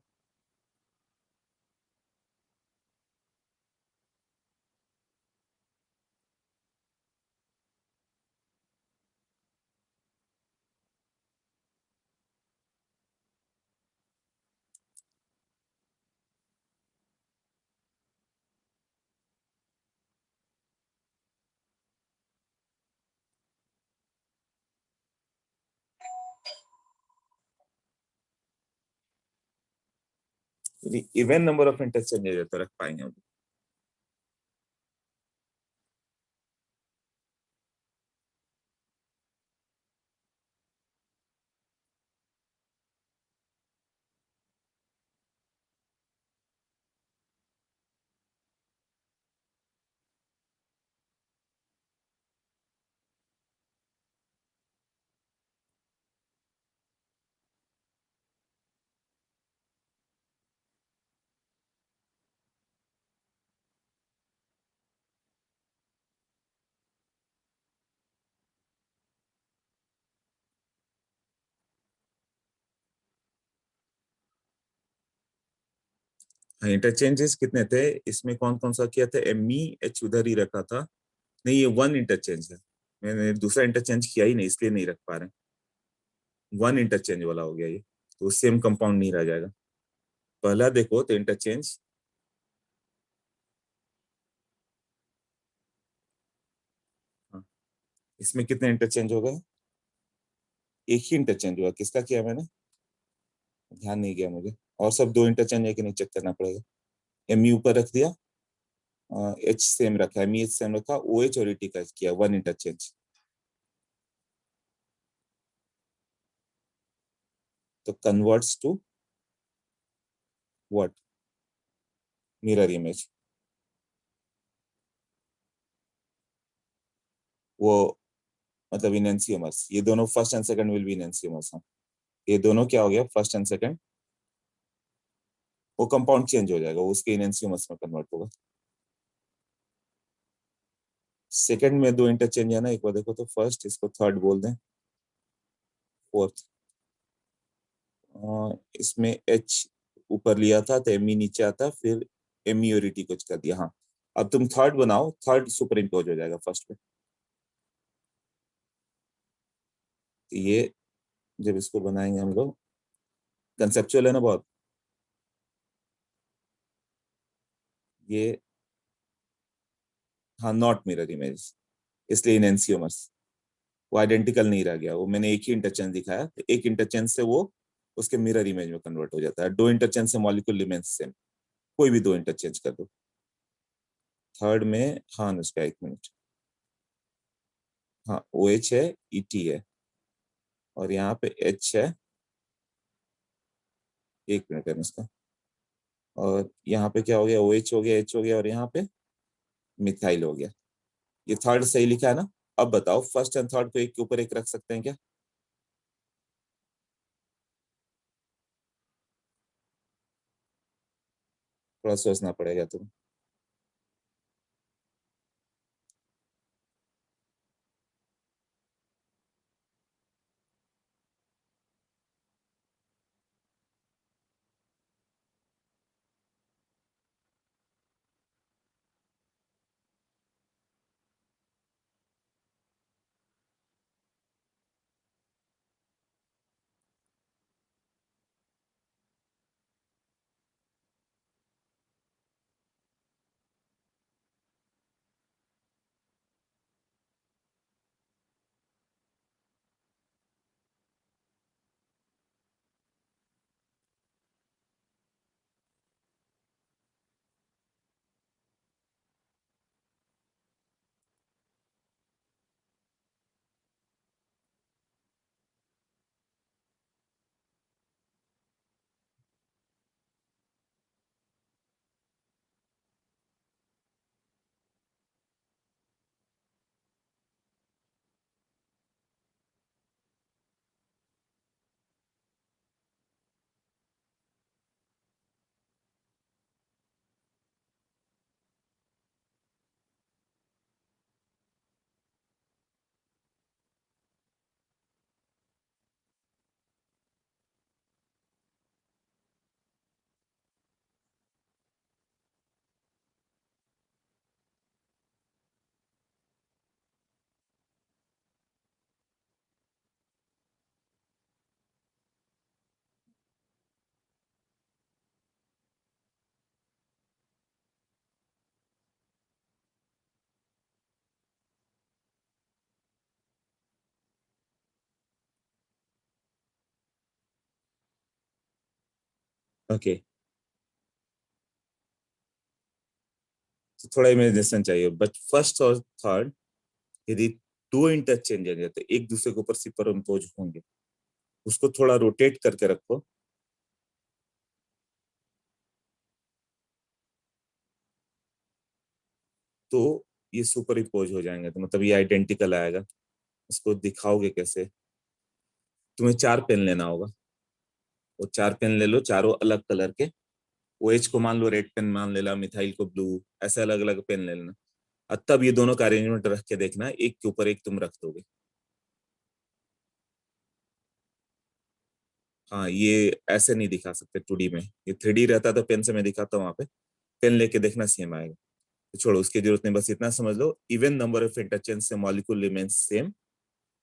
इवन नंबर ऑफ इंटरचेंज तो रख पाएंगे हम। इंटरचेंजेस कितने थे इसमें, कौन कौन सा किया था, Me H उधर ही रखा था। नहीं, ये वन इंटरचेंज है, मैंने दूसरा इंटरचेंज किया ही नहीं, इसलिए नहीं रख पा रहे। वन इंटरचेंज वाला हो गया ये, तो सेम कंपाउंड नहीं रह जाएगा। पहला देखो तो इंटरचेंज, हाँ, इसमें कितने इंटरचेंज हो गए, एक ही इंटरचेंज हुआ, किसका किया मैंने, ध्यान नहीं गया मुझे। और सब दो इंटरचेंज है कि नहीं चेक करना पड़ेगा। Me ऊपर रख दिया, H सेम रखा, MEH सेम रखा, OH और ET का किया वन इंटरचेंज। तो converts to what, mirror image. वो मतलब इनएंसियोमर्स, ये दोनों first and second will be enantiomers. हाँ, ये दोनों क्या हो गया, फर्स्ट एंड सेकंड, वो कंपाउंड चेंज हो जाएगा, वो उसके इनएंसियोमर्स में कन्वर्ट होगा। सेकंड में दो इंटरचेंज है ना, एक बार देखो तो, फर्स्ट इसको थर्ड बोल दें, फोर्थ, इसमें H ऊपर लिया था तो Me नीचे आता, फिर Me और ET कुछ कर दिया। हाँ, अब तुम थर्ड बनाओ, थर्ड सुपर इम्पोज हो जाएगा फर्स्ट पे। तो ये जब इसको बनाएंगे हम लोग, कंसेप्चुअल है ना बहुत, ये, हाँ, नॉट मिरर इमेज, इसलिए इनएंसियोमर्स, वो आइडेंटिकल नहीं रह गया, वो मैंने एक ही इंटरचेंज दिखाया, तो एक इंटरचेंज से वो उसके मिरर इमेज में कन्वर्ट हो जाता है। दो इंटरचेंज से मॉलिक्यूल रिमेंस सेम, कोई भी दो इंटरचेंज कर दो। थर्ड में, हाँ अनुष्का एक मिनट, हाँ OH है, ET है, और यहाँ पे H है, एक मिनट है अनुष्का, और यहाँ पे क्या हो गया, OH हो गया, H हो गया, और यहाँ पे मिथाइल हो गया। ये थर्ड सही लिखा है ना। अब बताओ फर्स्ट एंड थर्ड को एक के ऊपर एक रख सकते हैं क्या, थोड़ा सोचना पड़ेगा तुम। ओके, तो थोड़ा इमेजिनेशन चाहिए, बट फर्स्ट और थर्ड यदि दो इंटरचेंज है तो एक दूसरे के ऊपर सुपर इम्पोज होंगे, उसको थोड़ा रोटेट करके रखो, तो ये सुपर इम्पोज हो जाएंगे, तो मतलब ये आइडेंटिकल आएगा। उसको दिखाओगे कैसे? तुम्हें 4 पेन लेना होगा, वो 4 पेन ले लो, चारों अलग कलर के। ओ एच को मान लो रेड पेन मान लेना, मिथाइल को ब्लू, ऐसे अलग अलग पेन ले लेना। और तब ये दोनों का अरेंजमेंट रख के देखना, एक के ऊपर एक तुम रख दोगे। हाँ, ये ऐसे नहीं दिखा सकते 2D में, ये 3D रहता तो पेन से मैं दिखाता हूँ वहां पे। पेन लेके देखना सेम आएगा। तो छोड़ो, उसकी जरूरत नहीं, बस इतना समझ लो, इवन नंबर ऑफ इंटरचेंज से मॉलिक्यूल रिमेन्स सेम,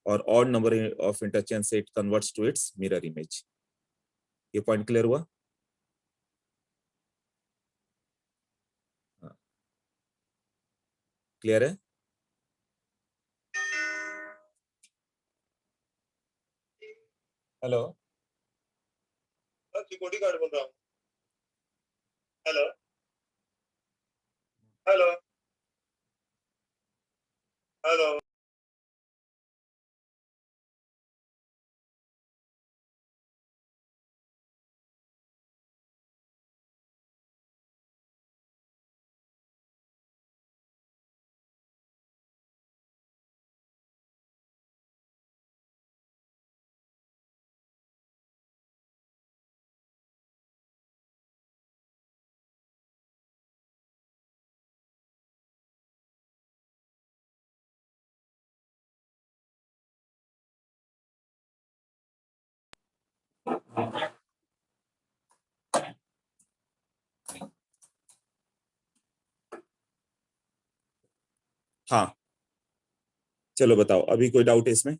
और ऑड नंबर ऑफ इंटरचेंज से it converts to its mirror image. ये पॉइंट क्लियर हुआ? हाँ, क्लियर है? हेलो, सिक्योरिटी गार्ड बोल रहा हूँ। Hello, hello, hello. हाँ, चलो बताओ, अभी कोई डाउट है इसमें?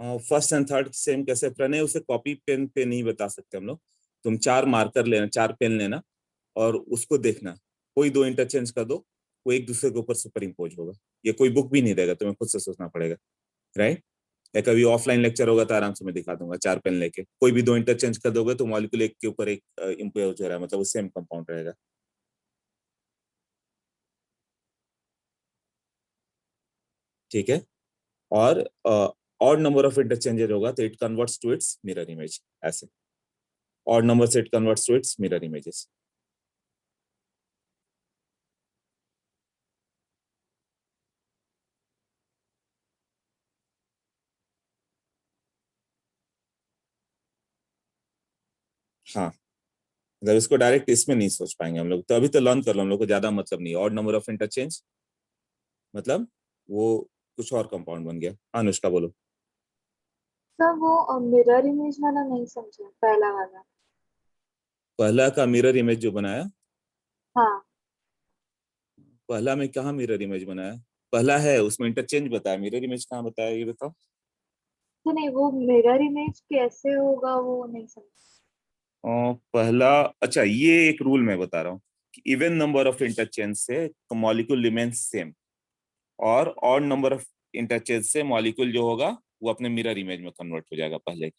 फर्स्ट एंड थर्ड सेम कैसे? प्रणय, उसे कॉपी पेन पे नहीं बता सकते हम लोग। तुम 4 मार्कर लेना, 4 पेन लेना, और उसको देखना, कोई दो इंटरचेंज कर दो, वो एक दूसरे के ऊपर सुपर इम्पोज होगा। ये कोई बुक भी नहीं देगा, तुम्हें खुद से सोचना पड़ेगा, राइट? या कभी ऑफलाइन लेक्चर होगा तो आराम से मैं दिखा दूंगा, 4 पेन लेके कोई भी दो इंटरचेंज कर दोगे तो मॉलिक्यूल एक के ऊपर एक इम्पोज हो रहा है, मतलब वो सेम कंपाउंड रहेगा। ठीक है? और ऑड नंबर ऑफ इंटरचेंजेस होगा तो it converts to its mirror image, ऐसे। ऑड नंबर से it converts to its mirror images. हाँ, मतलब इसको डायरेक्ट इसमें नहीं सोच पाएंगे हम लोग, तो अभी तो लर्न कर लो, हम लोग को ज्यादा मतलब नहीं। ऑड नंबर ऑफ इंटरचेंज मतलब वो कुछ और कंपाउंड बन गया। हाँ, अनुष्का बोलो।
सर वो मिरर इमेज वाला नहीं समझा, पहला वाला।
पहला का मिरर इमेज जो बनाया,
हाँ।
पहला में कहाँ मिरर इमेज बनाया? पहला है उसमें इंटरचेंज बताया, मिरर इमेज कहाँ बताया, ये बताओ।
तो नहीं, वो मिरर इमेज कैसे होगा वो नहीं समझा।
पहला, अच्छा, ये एक रूल मैं बता रहा हूँ कि इवन नंबर ऑफ इंटरचेंज से मॉलिक्यूल रिमेन्स सेम, और ऑड नंबर ऑफ इंटरचेंज से मॉलिक्यूल जो होगा वो अपने मिरर इमेज में कन्वर्ट हो जाएगा। पहले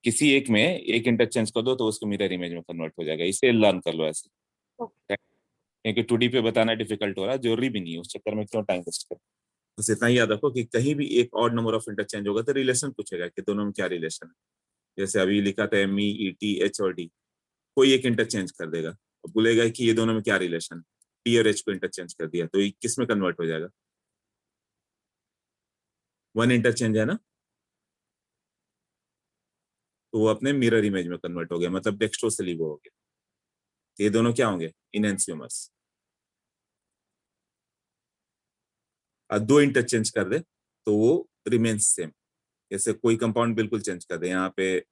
किसी एक में एक इंटरचेंज कर दो तो उसको मिरर इमेज में कन्वर्ट हो जाएगा। इसे लर्न कर लो ऐसे,
ओके।
क्योंकि 2D पे बताना डिफिकल्ट हो रहा है, जरूरी भी नहीं है, उस चक्कर में क्यों टाइम वेस्ट कर। बस इतना ही याद रखो कि कहीं भी एक ऑड नंबर ऑफ इंटरचेंज होगा तो रिलेशन पूछेगा कि दोनों में क्या रिलेशन है। जैसे अभी लिखा था MEET H और D, कोई एक इंटरचेंज कर देगा और बोलेगा कि ये दोनों में क्या रिलेशन, T और H को इंटरचेंज कर दिया तो ये किस में कन्वर्ट हो जाएगा? वन इंटरचेंज है ना, तो वो अपने मिरर इमेज में कन्वर्ट हो गया, मतलब डेक्स्ट्रो से लिवो हो गया। तो ये दोनों क्या होंगे? इनएंसियोमर्स। और दो इंटरचेंज कर दे तो वो रिमेन्स सेम। जैसे कोई कंपाउंड बिल्कुल चेंज कर दे, यहाँ पे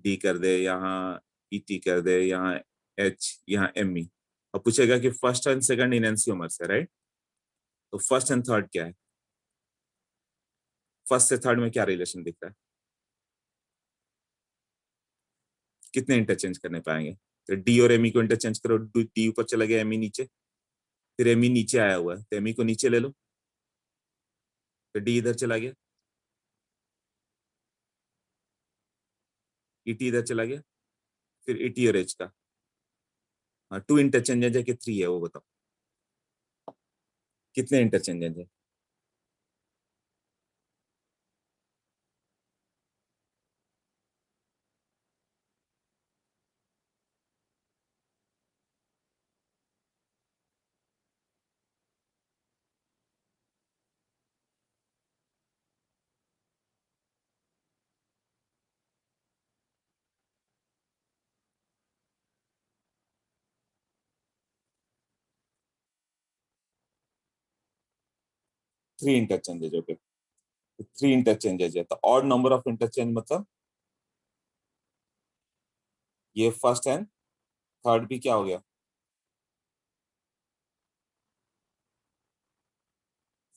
D कर दे, यहाँ ET कर दे, यहाँ H, यहाँ Me, और पूछेगा कि फर्स्ट एंड सेकंड इनएंसियोमर्स है, राइट? तो फर्स्ट एंड थर्ड क्या है? फर्स्ट से थर्ड में क्या रिलेशन दिख रहा है? कितने इंटरचेंज करने पाएंगे? तो D और Me को इंटरचेंज करो, D ऊपर चला गया, Me नीचे, फिर Me नीचे आया हुआ है तो Me को नीचे ले लो, तो D इधर चला गया। ET इधर चला गया, फिर ET और H का। हाँ, 2 इंटरचेंजेज है कि 3 है, वो बताओ कितने इंटरचेंजेज है? Three interchanges, okay. 3 इंटरचेंजेज है, तो ऑड नंबर ऑफ इंटरचेंज मतलब ये फर्स्ट एंड थर्ड भी क्या हो गया?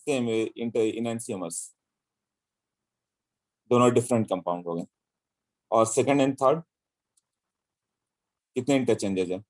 सेम इनएंसियमर्स, दोनों डिफरेंट कंपाउंड हो गए। और सेकंड एंड थर्ड कितने इंटरचेंजेज है?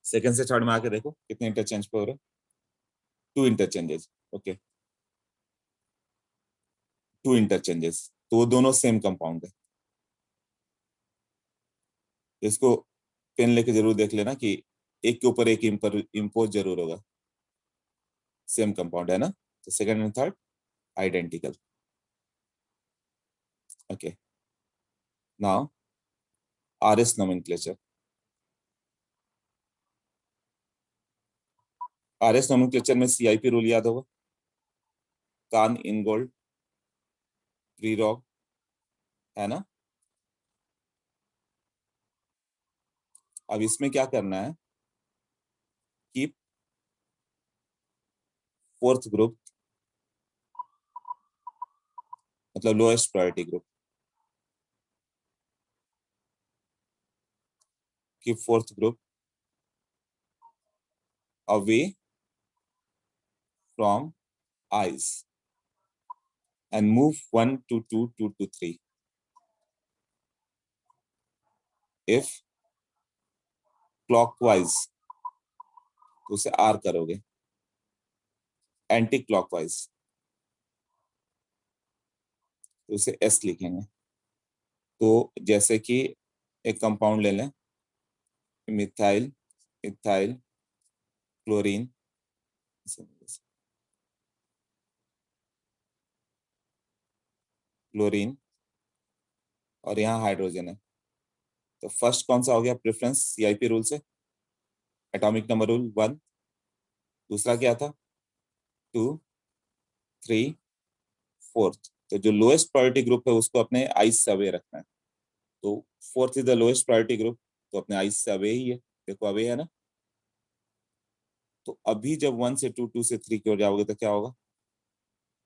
सेकंड से थर्ड में आके देखो कितने इंटरचेंज पे हो रहे? 2 इंटरचेंजेस, ओके। 2 इंटरचेंजेस, तो वो दोनों सेम कंपाउंड है। इसको पेन लेके जरूर देख लेना कि एक के ऊपर एक इम्पोज जरूर होगा। सेम कंपाउंड है ना, तो second and third identical, okay. Now RS nomenclature. RS nomenclature में CIP रूल याद होगा, कान इनगोल्ड प्रीरॉग, है ना। अब इसमें क्या करना है कि फोर्थ ग्रुप मतलब लोएस्ट प्रायोरिटी ग्रुप की fourth group away from eyes and move 1 to 2 2 to 3 if clockwise तो उसे R करोगे, एंटी क्लॉकवाइज तो उसे S लिखेंगे। तो जैसे कि एक कंपाउंड ले लें, मिथाइल इथाइल क्लोरीन, क्लोरीन और यहाँ हाइड्रोजन है। तो फर्स्ट कौन सा हो गया प्रेफरेंस CIP रूल से? Atomic number rule 1। दूसरा क्या था? 2 3 फोर्थ। तो जो लोएस्ट प्रायोरिटी ग्रुप है उसको अपने आइस से अवे रखना है। तो fourth is the lowest priority group, तो अपने आइस से अवे ही है। देखो अवे है ना। तो अभी जब 1 से 2 2 से 3 की ओर जाओगे तो क्या होगा?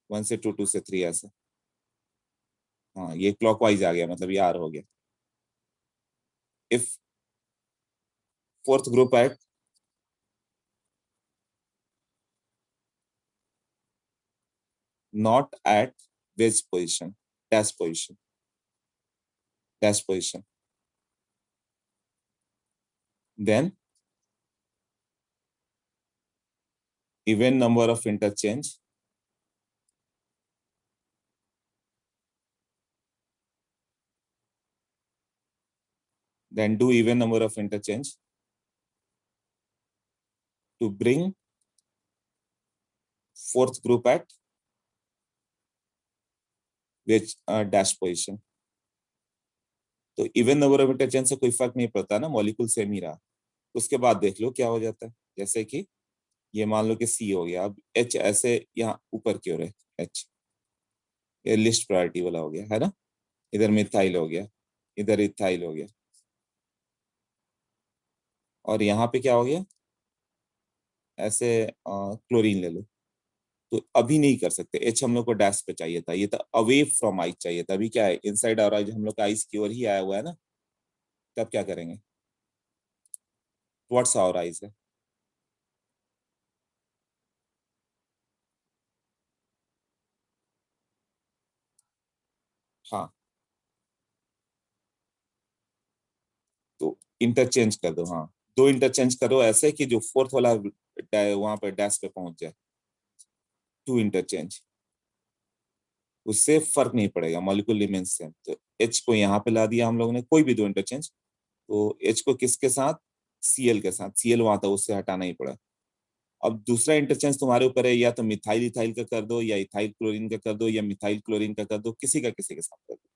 1 से 2 2 से 3 ऐसे। हाँ, ये क्लॉकवाइज आ गया, मतलब ये R हो गया। If fourth group at not at which position, dash position, dash position, then even number of interchange then do even number of interchange to bring fourth group at which dash position। तो even number of interchange से कोई फर्क नहीं पड़ता ना, molecule same ही रहा। उसके बाद देख लो क्या हो जाता है। जैसे कि ये मान लो कि C हो गया, अब H ऐसे यहाँ ऊपर की ओर है H, ये लिस्ट प्रायोरिटी वाला हो गया है ना। इधर मिथाइल हो गया, इधर इथाइल हो गया, और यहाँ पे क्या हो गया ऐसे क्लोरीन ले लो। तो अभी नहीं कर सकते, H हम लोग को डैश पे चाहिए था, ये तो अवे फ्रॉम आइस चाहिए था। अभी क्या है, इनसाइड और हम लोग का आइस की ओर ही आया हुआ है ना। तब क्या करेंगे, व्हाट्स आवर आइस है हाँ, तो इंटरचेंज कर दो। हाँ, दो इंटरचेंज करो ऐसे कि जो फोर्थ वाला वहां पर डैश पे पहुंच जाए। टू इंटरचेंज, उससे फर्क नहीं पड़ेगा, मॉलिक्यूल रिमेंस सेम। तो एच को यहाँ पे ला दिया हम लोगों ने, कोई भी दो इंटरचेंज। तो एच को किसके साथ? सीएल के साथ। सीएल वहां था, उससे हटाना ही पड़ा। अब दूसरा इंटरचेंज तुम्हारे ऊपर है, या तो मिथाइल इथाइल का कर दो, या इथाइल क्लोरीन का कर दो, या मिथाइल क्लोरीन का कर दो, किसी का किसी के साथ कर दो।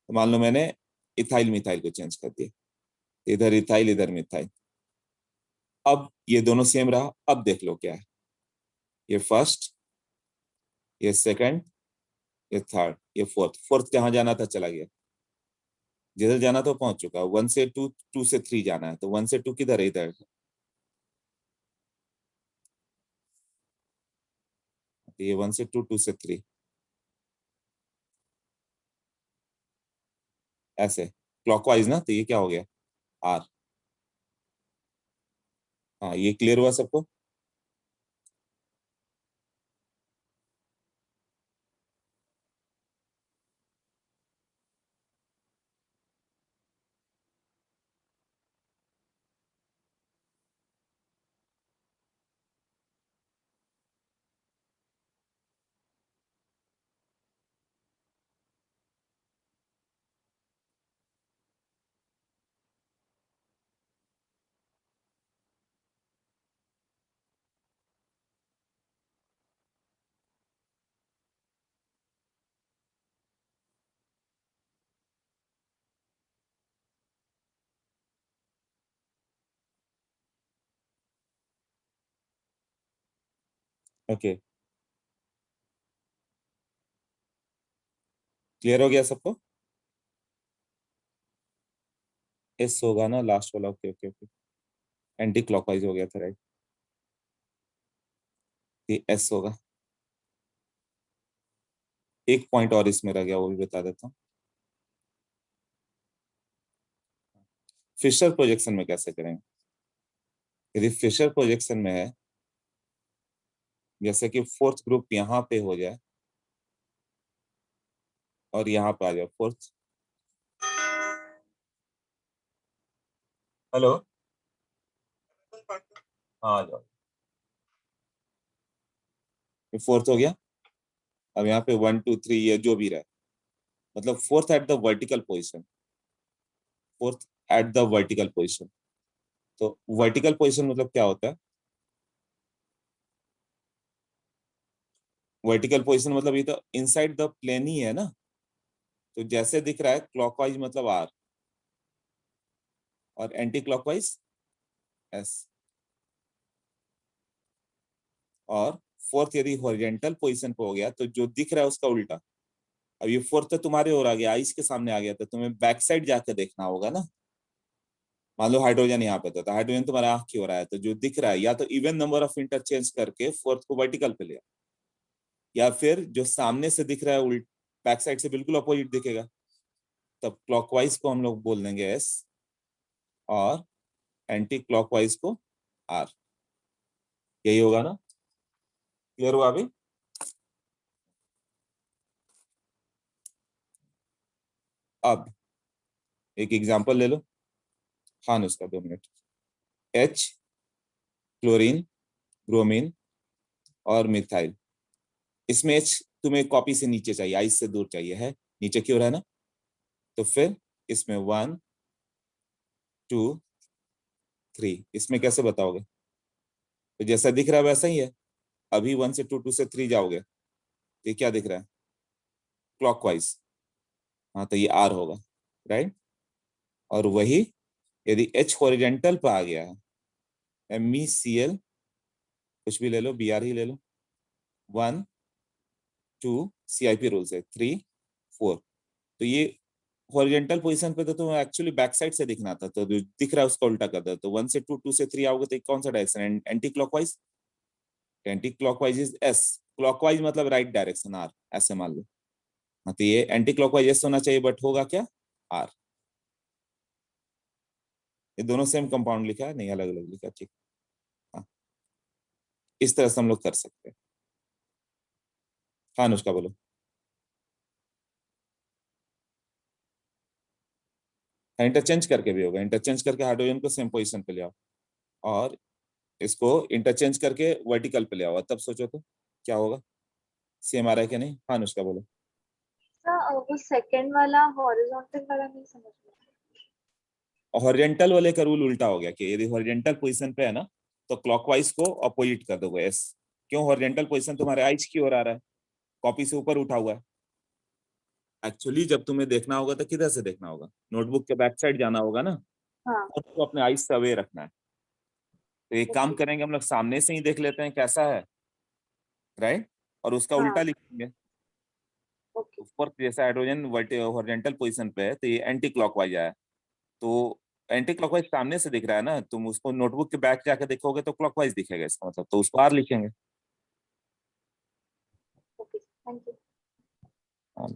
तो मान लो मैंने इथाइल मिथाइल को चेंज कर दिया, इधर इथाइल इधर मिथाइल। अब ये दोनों सेम रहा। अब देख लो क्या है, ये फर्स्ट, ये सेकंड, ये थर्ड, ये फोर्थ। फोर्थ जहां जाना था चला गया, जिधर जाना था पहुंच चुका। वन से टू, टू से थ्री जाना है, तो वन से टू किधर है? इधर। तो ये वन से टू, टू से थ्री, ऐसे क्लॉकवाइज ना। तो ये क्या हो गया? आर। हाँ, ये क्लियर हुआ सबको? ओके, क्लियर हो गया सबको? एस होगा ना लास्ट वाला? Okay okay okay, anti clockwise हो गया था, राइट? ये एस होगा। एक पॉइंट और इसमें रह गया, वो भी बता देता हूँ। फिशर प्रोजेक्शन में कैसे करेंगे? यदि फिशर प्रोजेक्शन में है, जैसे कि फोर्थ ग्रुप यहाँ पे हो जाए और यहाँ पे आ जाए फोर्थ। हेलो, हाँ आ जाओ। ये फोर्थ हो गया। अब यहाँ पे वन टू थ्री, ये जो भी रहे, मतलब fourth at the vertical position. Fourth at the vertical position. तो वर्टिकल पोजिशन मतलब क्या होता है? वर्टिकल पोजिशन मतलब ये तो इनसाइड द प्लेन ही है ना। तो जैसे दिख रहा है क्लॉकवाइज मतलब आर, और एंटी क्लॉकवाइज एस। और फोर्थ यदि हॉरिजॉन्टल पोजीशन पे हो गया तो जो दिख रहा है उसका उल्टा। अब ये फोर्थ तो तुम्हारे और आ गया, आइस के सामने आ गया, तो तुम्हें बैक साइड जाकर देखना होगा ना। मान लो हाइड्रोजन यहाँ पे था, तो हाइड्रोजन तुम्हारा आंख की हो रहा है, तो जो दिख रहा है या तो इवन नंबर ऑफ इंटरचेंज करके फोर्थ को वर्टिकल पे लिया, या फिर जो सामने से दिख रहा है उल्ट बैक साइड से बिल्कुल अपोजिट दिखेगा, तब क्लॉकवाइज को हम लोग बोल देंगे एस, और एंटी क्लॉकवाइज को आर। यही होगा ना? क्लियर हुआ अभी? अब एक एग्जांपल ले लो। हाँ उसका 2 मिनट। एच, क्लोरीन, ब्रोमीन और मिथाइल। इसमें एच तुम्हें कॉपी से नीचे चाहिए, आइस से दूर चाहिए, है नीचे क्यों रहना? तो फिर इसमें वन, टू, थ्री, इसमें कैसे बताओगे? तो जैसा दिख रहा है वैसा ही है। अभी वन से टू, टू से थ्री जाओगे, तो ये क्या दिख रहा है? क्लॉकवाइज। हाँ, तो ये आर होगा, राइट? और वही यदि एच हॉरिजेंटल पे आ गया है, MeCl, कुछ भी ले लो, Br ही ले लो, वन, टू, CIP रूल से थ्री, फोर, तो ये हॉरिजेंटल पोजीशन पे तो एक्चुअली बैक साइड से दिखना था, तो जो दिख रहा है उसका उल्टा कर दो। तो वन से टू, टू से थ्री आओगे तो कौन सा direction? Anti clockwise. Anti clockwise is S, clockwise मतलब राइट डायरेक्शन आर, ऐसे मान लो। हाँ, तो ये एंटी क्लॉकवाइज एस होना चाहिए, बट होगा क्या? आर। ये दोनों सेम कंपाउंड लिखा है, नहीं अलग अलग लिखा, ठीक। हाँ, इस तरह से हम लोग कर सकते हैं। हाँ अनुष्का बोलो। इंटरचेंज करके भी होगा, इंटरचेंज करके हाइड्रोजन को सेम पोजीशन पे ले आओ और इसको इंटरचेंज करके वर्टिकल पे ले आओ, तब सोचो तो क्या होगा, सेम आ रहा है कि नहीं? हाँ अनुष्का बोलो।
सर वो सेकंड वाला हॉरिजॉन्टल वाला नहीं समझ में आया।
हॉरिजेंटल वाले का रूल उल्टा हो गया कि यदि हॉरिजेंटल पोजीशन पे है ना तो क्लॉकवाइज को अपोजिट कर दोगे एस। क्यों? हॉरिजेंटल पोजीशन तुम्हारे आइज की ओर आ रहा है, कॉपी से ऊपर उठा हुआ है। एक्चुअली जब तुम्हें देखना होगा तो किधर से देखना होगा, नोटबुक के बैक साइड जाना होगा ना,
हाँ
तो अपने आइज से अवे रखना है। तो एक काम
ओके
करेंगे हम लोग, सामने से ही देख लेते हैं कैसा है, राइट, और उसका उल्टा
हाँ
लिखेंगे।
ओके
ऊपर जैसे हाइड्रोजन हॉरिजेंटल पोजीशन पे है तो ये एंटी क्लॉकवाइज आया, तो एंटी क्लॉकवाइज सामने से दिख रहा है ना, तुम उसको नोटबुक के बैक जाके देखोगे तो क्लॉकवाइज दिखेगा, इसका मतलब तो उसको आर लिखेंगे।
Okay thank you.
हाँ।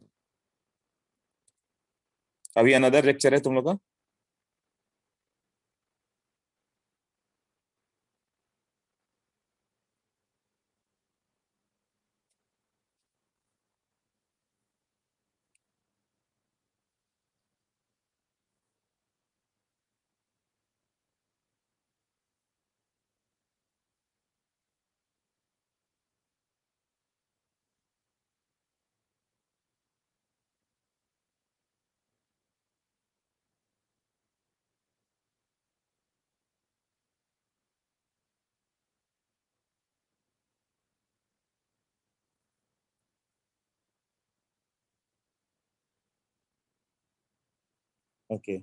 अभी अनदर लेक्चर है तुम लोग का। ओके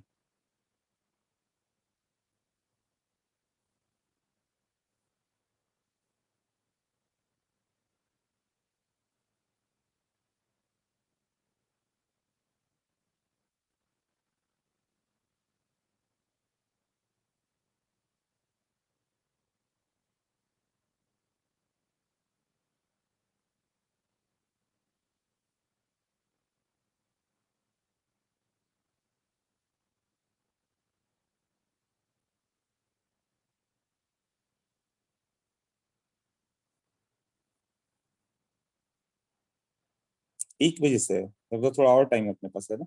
एक बजे से है, तब तो थोड़ा और टाइम अपने पास है ना,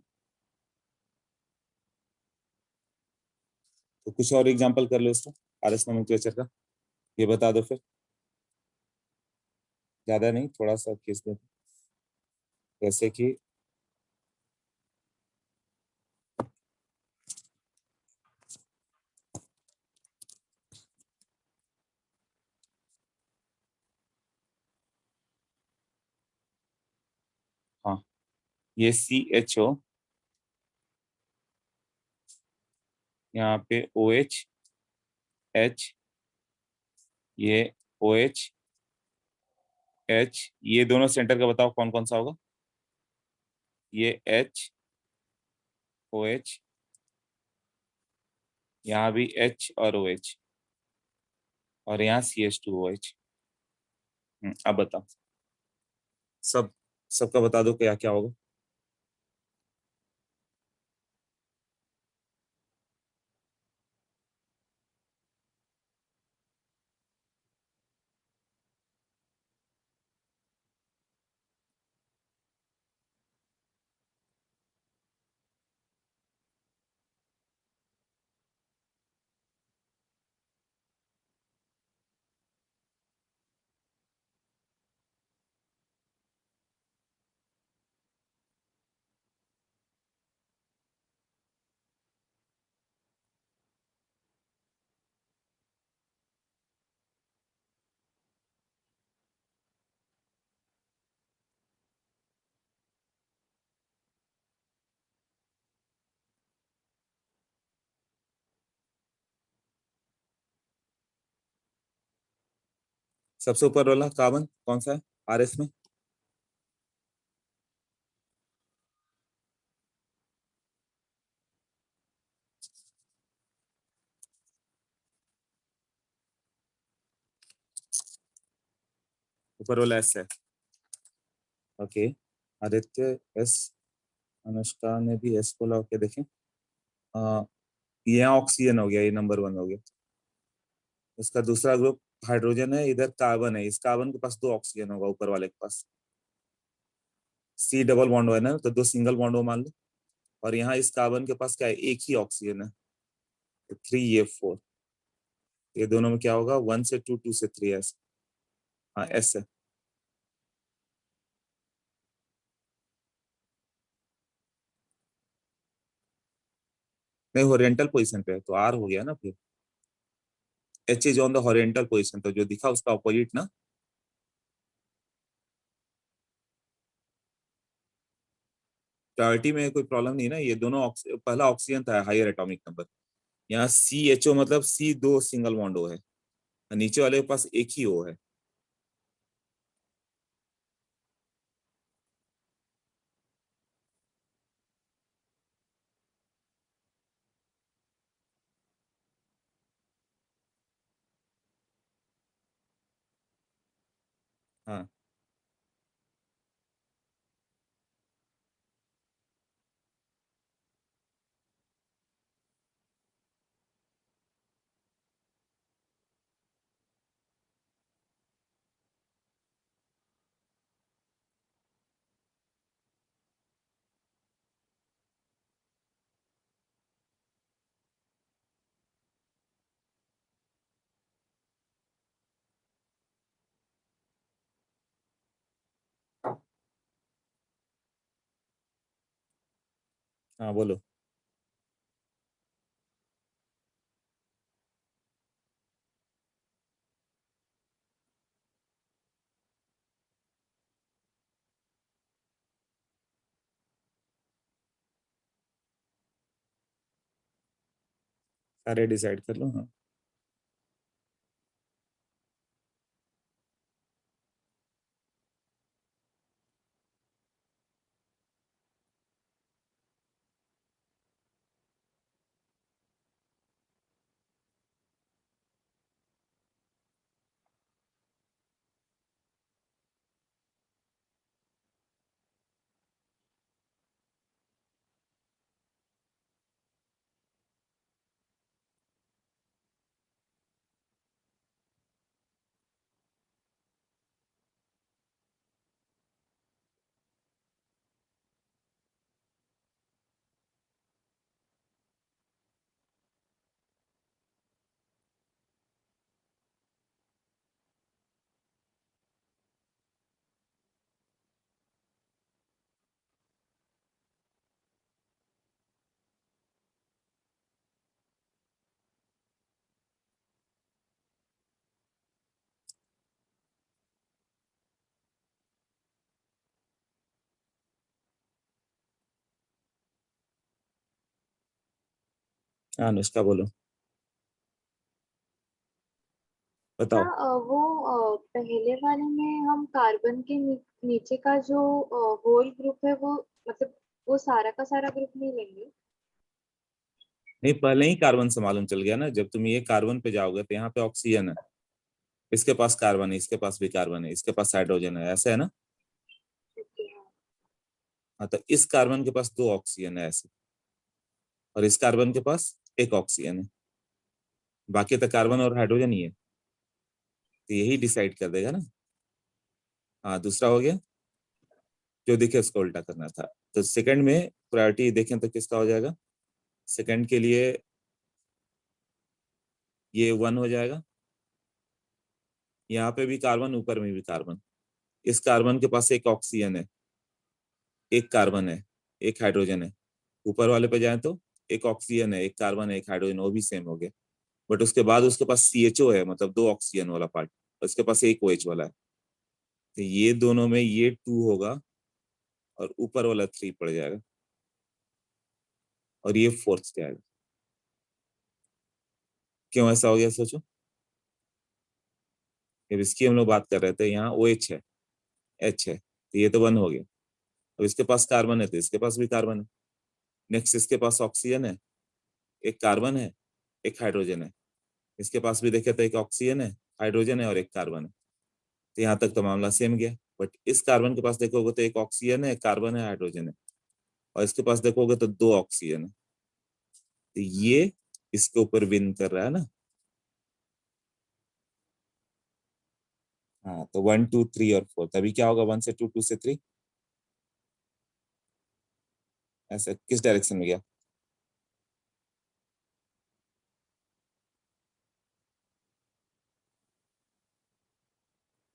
तो कुछ और एग्जांपल कर लो इसका, आरएस नोमेनक्लेचर का, ये बता दो फिर, ज्यादा नहीं थोड़ा सा केस दे, जैसे कि हाँ ये CHO, यहाँ पे OH H, ये OH H, ये दोनों सेंटर का बताओ कौन कौन सा होगा, ये H OH, यहाँ भी H और OH, और यहाँ CH2OH। अब बताओ, सब सबका बता दो क्या क्या होगा। सबसे ऊपर वाला कार्बन कौन सा है आरएस में? ऊपर वाला S है। ओके, आदित्य S, अनुष्का ने भी S बोला। ओके देखें, ये यहाँ ऑक्सीजन हो गया, ये नंबर 1 हो गया। उसका दूसरा ग्रुप हाइड्रोजन है, इधर कार्बन है, इस कार्बन के पास 2 ऑक्सीजन होगा, ऊपर वाले के पास C डबल बॉन्ड है ना, तो 2 सिंगल बॉन्ड हो मान लो। और यहाँ इस कार्बन के पास क्या है, एक ही ऑक्सीजन है, तो 3 ये 4, ये दोनों में क्या होगा, 1 से 2, 2 से 3 एस। हाँ एस है। नहीं हॉरिजॉन्टल पोजीशन पे है तो आर हो गया ना फिर, H is on the horizontal position, तो जो दिखा उसका ऑपोजिट ना। प्रायोरिटी में कोई प्रॉब्लम नहीं ना, ये दोनों पहला ऑक्सीजन था हायर एटॉमिक नंबर, यहाँ सी एच ओ मतलब सी दो सिंगल बॉन्ड ओ है, नीचे वाले के पास एक ही ओ है। हाँ हाँ बोलो। सारे डिसाइड कर लो। हाँ हाँ अनुष्का बोलो,
क्या
बताओ।
पहले वाले में हम कार्बन के नीचे का जो होल ग्रुप है वो मतलब वो सारा का सारा ग्रुप नहीं लेंगे?
नहीं पहले ही कार्बन से मालूम चल गया ना, जब तुम ये कार्बन पे जाओगे तो यहाँ पे ऑक्सीजन है, इसके पास कार्बन है, इसके पास भी कार्बन है, इसके पास हाइड्रोजन है, ऐसे है ना।
ओके हाँ।
हाँ तो इस कार्बन के पास दो ऑक्सीजन है ऐसे, और इस कार्बन के पास एक ऑक्सीजन है, बाकी तो कार्बन और हाइड्रोजन ही है, तो यही डिसाइड कर देगा ना। हाँ दूसरा हो गया, जो दिखे उसको उल्टा करना था। तो सेकंड में प्रायोरिटी देखें तो किसका हो जाएगा, सेकंड के लिए ये 1 हो जाएगा, यहाँ पे भी कार्बन, ऊपर में भी कार्बन, इस कार्बन के पास एक ऑक्सीजन है, एक कार्बन है, एक हाइड्रोजन है, ऊपर वाले पे जाए तो एक ऑक्सीजन है, एक कार्बन है, एक हाइड्रोजन, वो भी सेम हो गया। बट उसके बाद उसके पास CHO है, मतलब दो ऑक्सीजन वाला पार्ट, उसके पास एक OH वाला है, तो ये दोनों में ये 2 होगा और ऊपर वाला 3 पड़ जाएगा, और ये फोर्थ जाएगा। क्यों ऐसा हो गया सोचो, जब इसकी हम लोग बात कर रहे थे, यहाँ OH है, H है, तो ये तो 1 हो गया। अब इसके पास कार्बन है तो इसके पास भी कार्बन है, नेक्स्ट इसके पास ऑक्सीजन है, एक कार्बन है, एक हाइड्रोजन है, इसके पास भी देखे तो एक ऑक्सीजन है, हाइड्रोजन है और एक कार्बन है, तो यहाँ तक तो मामला सेम गया। बट इस कार्बन के पास देखोगे तो एक ऑक्सीजन है, एक कार्बन है, हाइड्रोजन है, और इसके पास देखोगे तो दो ऑक्सीजन है, तो ये इसके ऊपर विन कर रहा है ना। हाँ तो 1 2 3 और 4, तभी क्या होगा 1 से 2, 2 से 3, ऐसे किस डायरेक्शन में गया?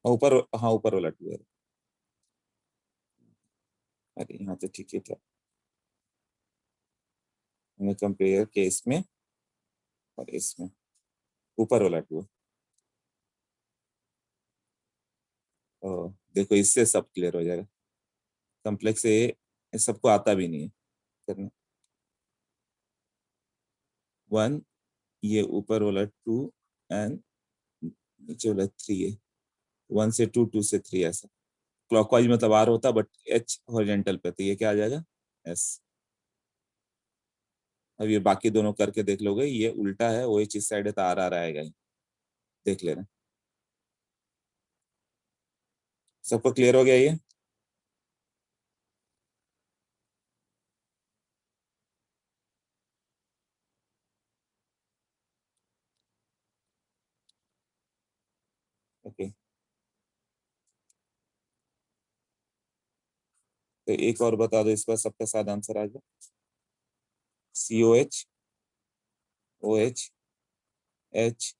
ऊपर, हाँ ऊपर वाला टू है। अरे यहाँ तो ठीक है था, हमें कंपेयर के इसमें और इसमें ऊपर वाला टू। देखो इससे सब क्लियर हो जाएगा। कॉम्प्लेक्स ये सबको आता भी नहीं है करना। 1, ये ऊपर वाला 2 एंड नीचे वाला 3 है। 1 से 2, 2 से 3 ऐसा। क्लॉकवाइज मतलब आर होता, बट एच हॉरिजॉन्टल पे, तो ये क्या आ जाएगा? एस। अब ये बाकी दोनों करके देख लोगे, ये उल्टा है, वो इस साइड है तो आर आएगा ही। देख लेना। सबको क्लियर हो गया ये? ओके, तो एक और बता दो, इस पर सबका साथ आंसर आ जाए। COH, OH, H,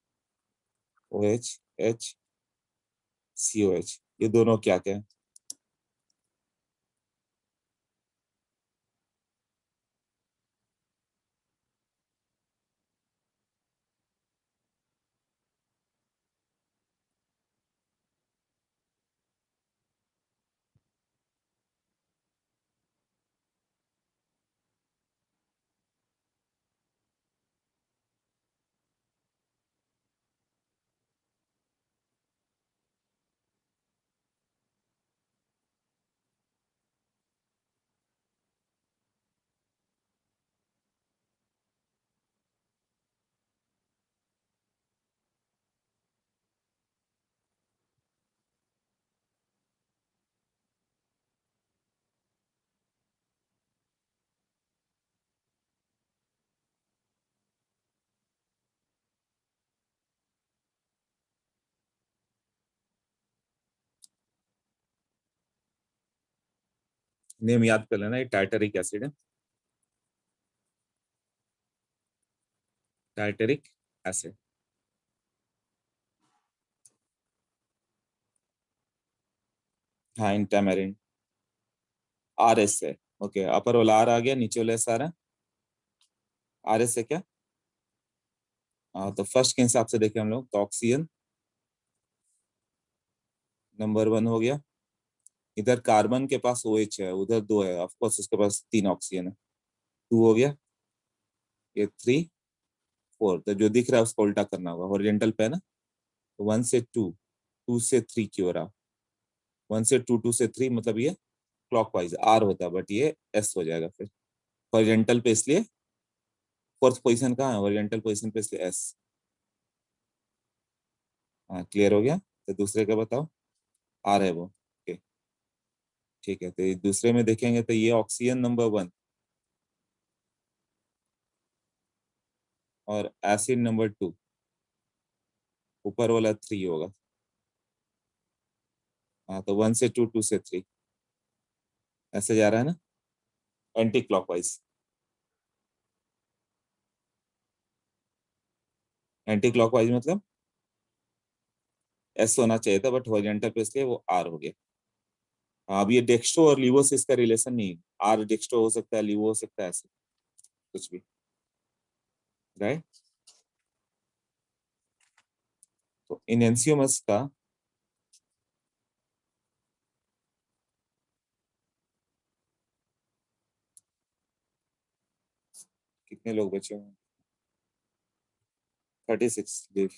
OH, H, COH, ये दोनों क्या क्या है? नेम याद कर लेना, ये टार्टरिक एसिड है। Tartaric acid. हाँ, इंटामेरिन। RS है। ओके, अपर वाला आर आ गया, नीचे वाला एस आ रहा है। RS है क्या? हाँ, तो फर्स्ट के हिसाब से देखें हम लोग, तो ऑक्सीजन नंबर 1 हो गया। इधर कार्बन के पास OH है, उधर 2 है, ऑफकोर्स उसके पास 3 ऑक्सीजन है। 2 हो गया, ये 3, 4, तो जो दिख रहा है उसको उल्टा करना होगा, हॉरिजॉन्टल पे है ना। तो 1 से 2, 2 से 3 की ओर आओ। 1 से 2, 2 से 3 मतलब ये क्लॉकवाइज आर होता, बट ये एस हो जाएगा फिर हॉरिजॉन्टल पे, इसलिए फोर्थ पोजीशन कहाँ है? हॉरिजॉन्टल पोजीशन पे, इसलिए एस। हाँ, क्लियर हो गया। तो दूसरे का बताओ। आर है वो। ओके, ठीक है, तो ये दूसरे में देखेंगे तो ये ऑक्सीजन नंबर 1 और एसिड नंबर 2, ऊपर वाला 3 होगा। हाँ, तो 1 से 2, 2 से 3 ऐसे जा रहा है ना, एंटी क्लॉकवाइज। एंटी क्लॉकवाइज मतलब एस होना चाहिए था, बट हॉरिजॉन्टल पे इसलिए वो आर हो गया। हाँ, अब ये डेक्स्ट्रो और लीवो से इसका रिलेशन नहीं है। आर डेक्स्ट्रो हो सकता है, लीवो हो सकता है, ऐसे कुछ भी, राइट। तो इन एनसियोमस का कितने लोग बचे हुए हैं? 36 लीव।